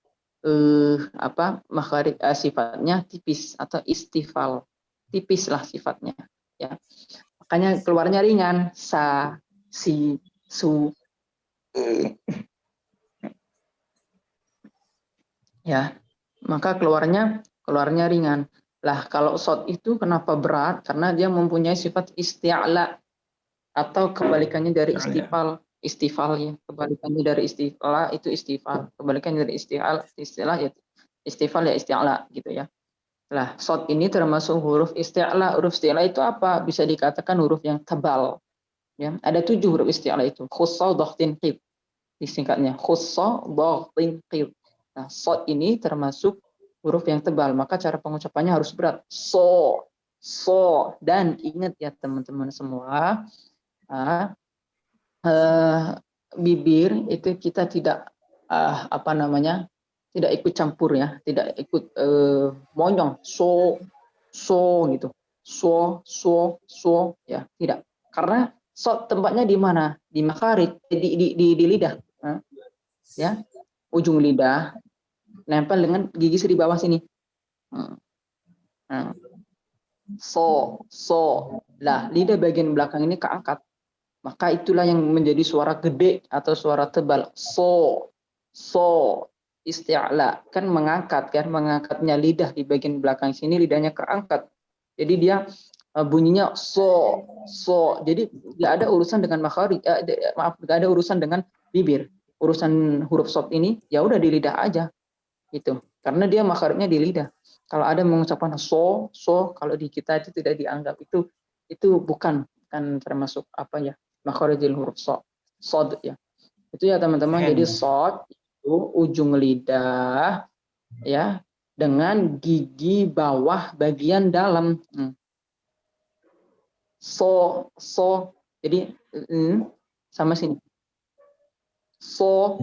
makharij sifatnya tipis atau istifal. Tipis lah sifatnya, ya. Makanya keluarnya ringan, sa, si, su. Ya. Maka keluarnya ringan. Lah, kalau shad itu kenapa berat? Karena dia mempunyai sifat isti'la atau kebalikannya dari istifal. Istifal, ya, kebalikannya dari istifal itu istifal. Kebalikannya dari istifal ya isti'la gitu, ya. Lah, shad ini termasuk huruf isti'la. Huruf isti'la itu apa? Bisa dikatakan huruf yang tebal. Ya, ada 7 huruf isti'la itu. Khussa, dhaghtin, qid. Disingkatnya khussa, dhaghtin, qid. Nah, shad ini termasuk huruf yang tebal, maka cara pengucapannya harus berat. So. Dan ingat ya teman-teman semua, bibir itu kita tidak tidak ikut campur, ya, tidak ikut monyong. So gitu. So, ya, tidak. Karena so tempatnya di mana? Di makharij, di lidah, ya, ujung lidah nempel dengan gigi seri bawah sini. So. Lah, lidah bagian belakang ini keangkat. Maka itulah yang menjadi suara gede atau suara tebal. So. Isti'la. Kan mengangkatnya lidah di bagian belakang sini, lidahnya keangkat. Jadi dia bunyinya so. Jadi tidak ada urusan dengan makharij, tidak ada urusan dengan bibir. Urusan huruf shad ini ya udah di lidah aja. Itu karena dia makharijnya di lidah. Kalau ada mengucapkan so, kalau di kita itu tidak dianggap, itu bukan termasuk makharijul huruf shad, ya. Itu ya teman-teman. Jadi shad itu ujung lidah, ya, dengan gigi bawah bagian dalam. So. Jadi sama sini. So.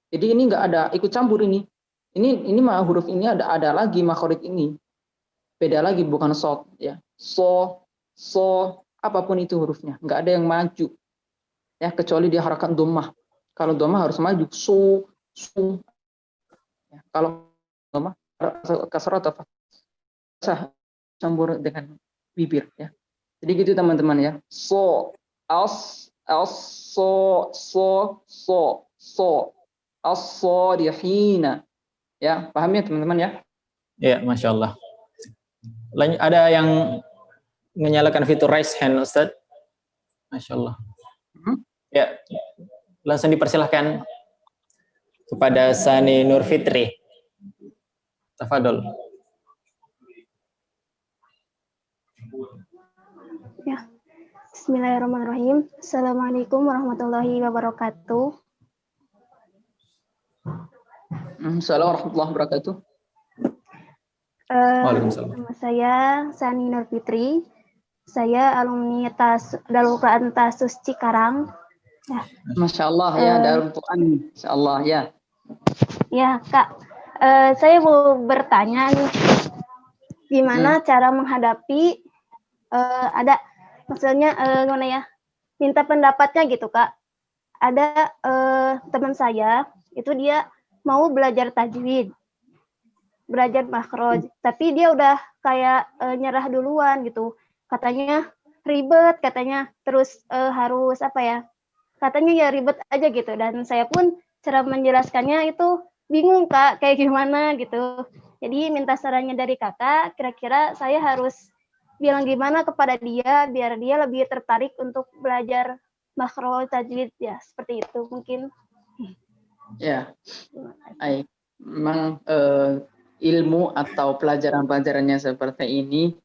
Jadi ini nggak ada ikut campur ini. Ini mah huruf ini ada lagi makharij ini. Beda lagi, bukan shad, ya. So. apapun itu hurufnya, nggak ada yang maju ya kecuali dia harakat dhammah. Kalau dhammah harus maju, su. Ya, kalau dhammah kasrah atau fathah campur dengan bibir ya. Jadi gitu teman-teman ya. So, as-sadihina. Ya, paham ya teman-teman ya? Ya, Masya Allah. Ada yang menyalakan fitur raise hand, Ustaz? Masya Allah. Ya, langsung dipersilahkan kepada Sani Nur Fitri. Tafadol. Ya. Bismillahirrahmanirrahim. Assalamualaikum warahmatullahi wabarakatuh. Assalamualaikum warahmatullahi wabarakatuh. Waalaikumsalam. Nama saya Sani Nur Fitri. Saya alumni Darul Quran Tasus Cikarang. Ya. Masya Allah ya, Darul Quran. Masya Allah ya. Ya, Kak. Saya mau bertanya nih, gimana cara menghadapi maksudnya gimana ya? Minta pendapatnya gitu, Kak. Ada teman saya, itu dia mau belajar tajwid, belajar makhraj, tapi dia udah kayak nyerah duluan gitu. Katanya ribet, katanya terus harus apa ya? Katanya ya ribet aja gitu. Dan saya pun cara menjelaskannya itu bingung, Kak, kayak gimana gitu. Jadi minta sarannya dari Kakak, kira-kira saya harus bilang gimana kepada dia biar dia lebih tertarik untuk belajar makhraj tajwid ya, seperti itu mungkin. Ya, baik. Memang ilmu atau pelajaran-pelajarannya seperti ini,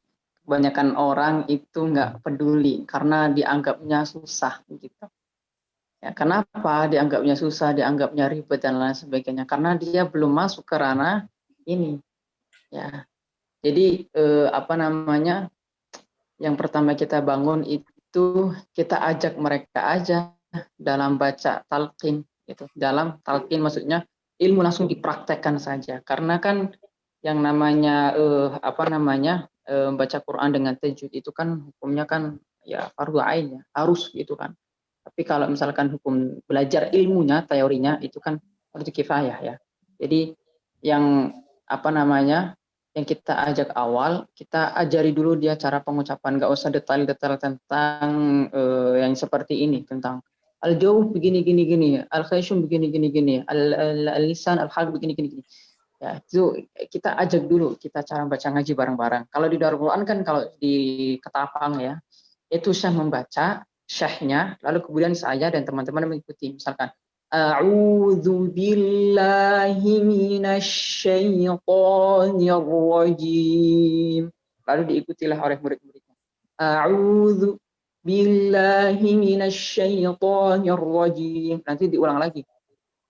kebanyakan orang itu nggak peduli karena dianggapnya susah gitu. Ya, kenapa dianggapnya susah, dianggapnya ribet dan lain sebagainya? Karena dia belum masuk ke ranah ini. Ya, jadi apa namanya? Yang pertama kita bangun itu kita ajak mereka aja dalam baca talqin. Gitu. Dalam talqin maksudnya ilmu langsung dipraktekkan saja. Karena kan yang namanya baca Quran dengan tajwid itu kan hukumnya kan ya fardhu ain ya, harus gitu kan. Tapi kalau misalkan hukum belajar ilmunya, teorinya itu kan fardhu kifayah ya. Jadi yang yang kita ajak awal, kita ajari dulu dia cara pengucapan, nggak usah detail-detail tentang yang seperti ini, tentang al-jawf begini, al-khayshum begini, al-lisan, al-hal begini. Ya, itu kita ajak dulu, kita cara baca ngaji bareng-bareng. Kalau di Darul Quran kan kalau di Ketapang ya, itu syekh membaca, syekhnya, lalu kemudian saya dan teman-teman mengikuti. Misalkan, a'udzu billahi minasyaitonir rajim. Lalu diikutilah oleh murid-muridnya. A'udzu billahi minasyaitonir rajim. Nanti diulang lagi.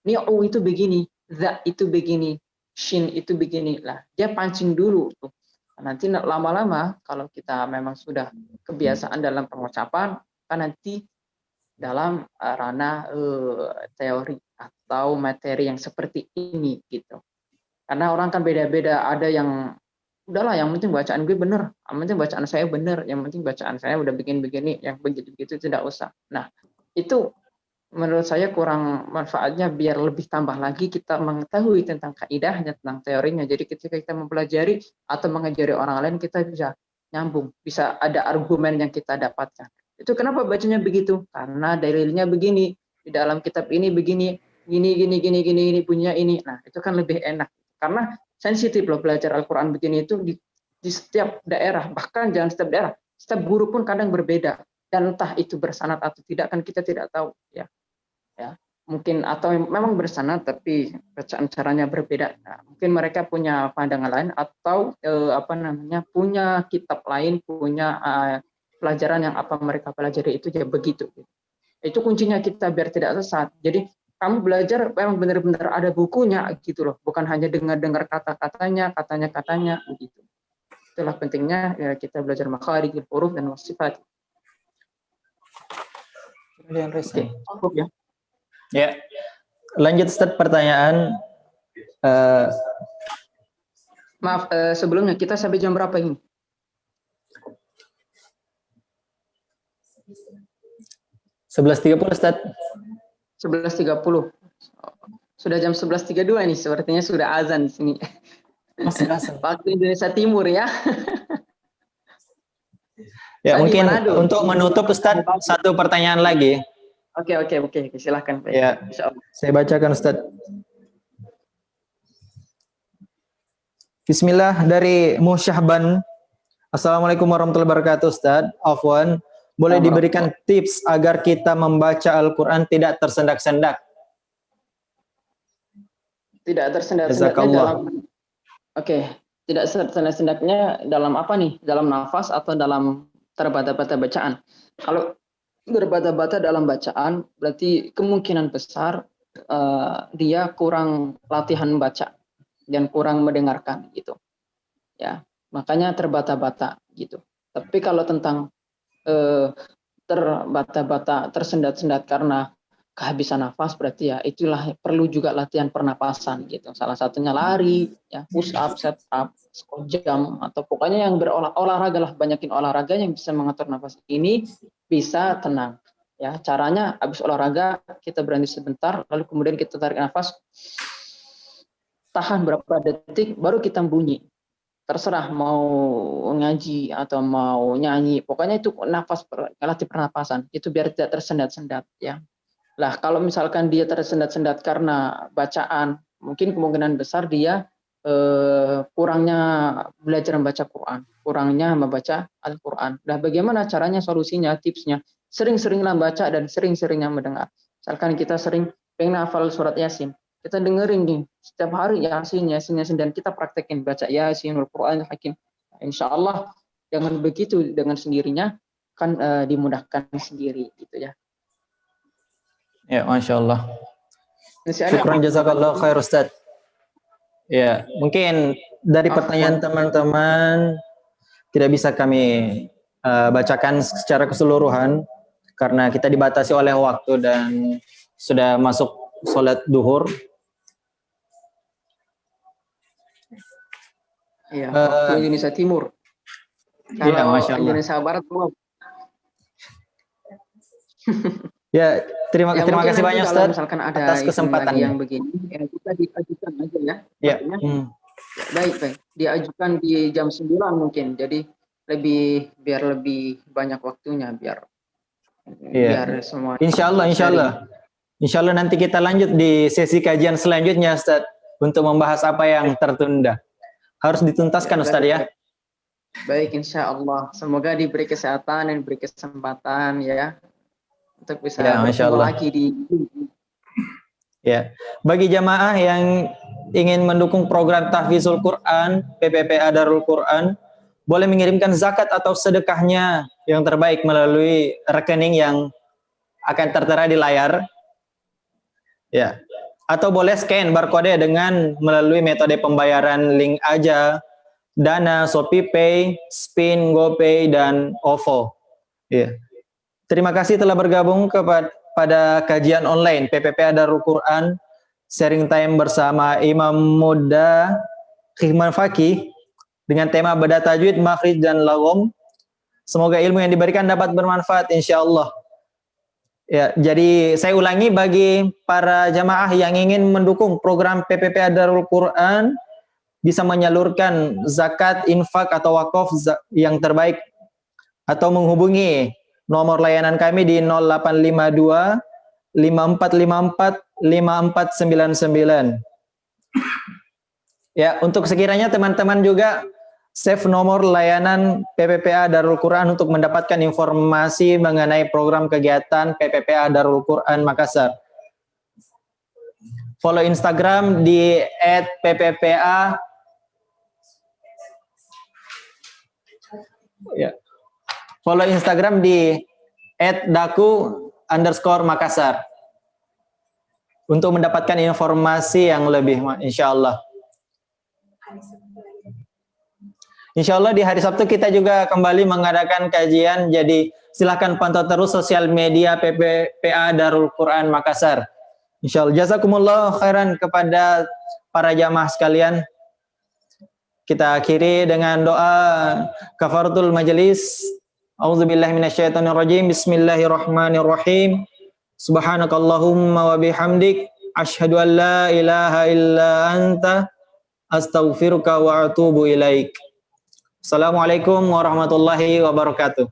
Ni'u itu begini, za itu begini, shin itu begini lah. Dia pancing dulu tuh. Nanti lama-lama kalau kita memang sudah kebiasaan dalam pengucapan, kan nanti dalam ranah teori atau materi yang seperti ini gitu. Karena orang kan beda-beda, ada yang udahlah yang penting bacaan gue bener, yang penting bacaan saya bener, yang penting bacaan saya udah begini-begini, yang begitu-begitu tidak usah. Nah, itu menurut saya kurang manfaatnya, biar lebih tambah lagi kita mengetahui tentang kaidahnya, tentang teorinya. Jadi ketika kita mempelajari atau mengajari orang lain, kita bisa nyambung, bisa ada argumen yang kita dapatkan. Itu kenapa bacanya begitu? Karena dalilnya begini, di dalam kitab ini begini, gini punya ini. Nah, itu kan lebih enak. Karena sensitif loh belajar Al-Quran begini itu di setiap daerah, bahkan jangan setiap daerah, setiap guru pun kadang berbeda. Dan entah itu bersanad atau tidak kan kita tidak tahu ya. Mungkin atau memang bersanad tapi bacaan caranya berbeda. Nah, mungkin mereka punya pandangan lain atau punya kitab lain, punya pelajaran yang apa mereka pelajari itu ya begitu. Itu kuncinya kita biar tidak sesat. Jadi kamu belajar memang benar-benar ada bukunya gitu loh, bukan hanya dengar kata-katanya begitu. Itulah pentingnya ya kita belajar makharijul huruf dan wasifat. Oke, cukup ya. Ya, lanjut Ustaz pertanyaan. Maaf, sebelumnya kita sampai jam berapa ini? 11.30 Ustaz. 11.30. Sudah jam 11.32 nih, sepertinya sudah azan di sini. Masih azan. Waktu Indonesia Timur ya. Ya, Saya di mungkin Manado. untuk menutup Ustaz, satu pertanyaan lagi. Oke, silahkan. Baik. Ya, Insyaallah. saya bacakan Ustaz. Bismillah dari Musyahban. Assalamualaikum warahmatullahi wabarakatuh Ustaz. Afwan, boleh diberikan tips agar kita membaca Al-Quran tidak tersendak-sendak? Tidak tersendat-sendatnya Jazakallah. dalam tidak tersendat-sendatnya dalam apa nih? Dalam nafas atau dalam terbata-bata bacaan? Kalau berbata-bata dalam bacaan berarti kemungkinan besar dia kurang latihan membaca dan kurang mendengarkan gitu. Ya, makanya terbata-bata gitu. Tapi kalau tentang terbata-bata, tersendat-sendat karena kehabisan nafas, berarti ya itulah perlu juga latihan pernapasan gitu. Salah satunya lari, ya push up, set up, squat jump, atau pokoknya yang olahraga lah, banyakin olahraga yang bisa mengatur nafas ini bisa tenang. Ya, caranya habis olahraga kita berhenti sebentar, lalu kemudian kita tarik nafas, tahan berapa detik, baru kita bunyi. Terserah mau ngaji atau mau nyanyi, pokoknya itu nafas, latih pernapasan itu biar tidak tersendat-sendat ya. Lah kalau misalkan dia tersendat-sendat karena bacaan, mungkin kemungkinan besar dia kurangnya belajar membaca Quran, kurangnya membaca Al-Quran. Nah, bagaimana caranya, solusinya, tipsnya? Sering-seringlah baca dan sering-seringnya mendengar. Misalkan kita sering pengen hafal surat Yasin, kita dengerin nih setiap hari Yasin, dan kita praktekin baca Yasin, Al-Quran, Hakim. Insya Allah dengan begitu, dengan sendirinya kan dimudahkan sendiri gitu ya. Ya, Masya Allah. Syukran jazakallah khair Ustaz. Ya, mungkin dari pertanyaan teman-teman tidak bisa kami bacakan secara keseluruhan karena kita dibatasi oleh waktu dan sudah masuk sholat duhur. Iya, waktu Indonesia Timur. Kalau Masya Allah. Indonesia Barat belum. Ya, terima kasih banyak Ustaz misalkan ada atas kesempatannya. yang begini, ya kita diajukan aja ya. Ya. Baik. Diajukan di jam 9 mungkin. Jadi biar lebih banyak waktunya biar semua. Insya Allah nanti kita lanjut di sesi kajian selanjutnya Ustaz untuk membahas apa yang tertunda. Harus dituntaskan Ustaz ya. Baik, insya Allah. Semoga diberi kesehatan dan diberi kesempatan ya untuk bisa bertemu lagi di. Ya, bagi jamaah yang ingin mendukung program Tahfizul Quran PPPA Darul Quran, boleh mengirimkan zakat atau sedekahnya yang terbaik melalui rekening yang akan tertera di layar. Ya. Atau boleh scan barcode dengan melalui metode pembayaran link aja, Dana, ShopeePay, Spin, GoPay, dan OVO. Ya. Terima kasih telah bergabung pada kajian online PPPA Darul Quran, sharing time bersama Imam Muda Hikman Fakih dengan tema bedah tajwid, makhrij, dan lagom. Semoga ilmu yang diberikan dapat bermanfaat insyaallah. Ya, jadi saya ulangi bagi para jamaah yang ingin mendukung program PPPA Darul Quran bisa menyalurkan zakat, infak atau wakaf yang terbaik atau menghubungi nomor layanan kami di 0852 5454 5499. Ya, untuk sekiranya teman-teman juga save nomor layanan PPPA Darul Quran untuk mendapatkan informasi mengenai program kegiatan PPPA Darul Quran Makassar. Follow Instagram di @pppa. Ya. Follow Instagram di @daku_Makassar untuk mendapatkan informasi yang lebih, insyaallah. Insyaallah di hari Sabtu kita juga kembali mengadakan kajian, jadi silahkan pantau terus sosial media PPPA Darul Quran Makassar. Insyaallah. Jazakumullah khairan kepada para jamaah sekalian. Kita akhiri dengan doa kafaratul majelis. A'udzubillahi minasyaitonirrajim. Bismillahirrahmanirrahim. Subhanakallahumma wa bihamdik asyhadu an la ilaha illa anta astaghfiruka wa atubu ilaik. Assalamualaikum warahmatullahi wabarakatuh.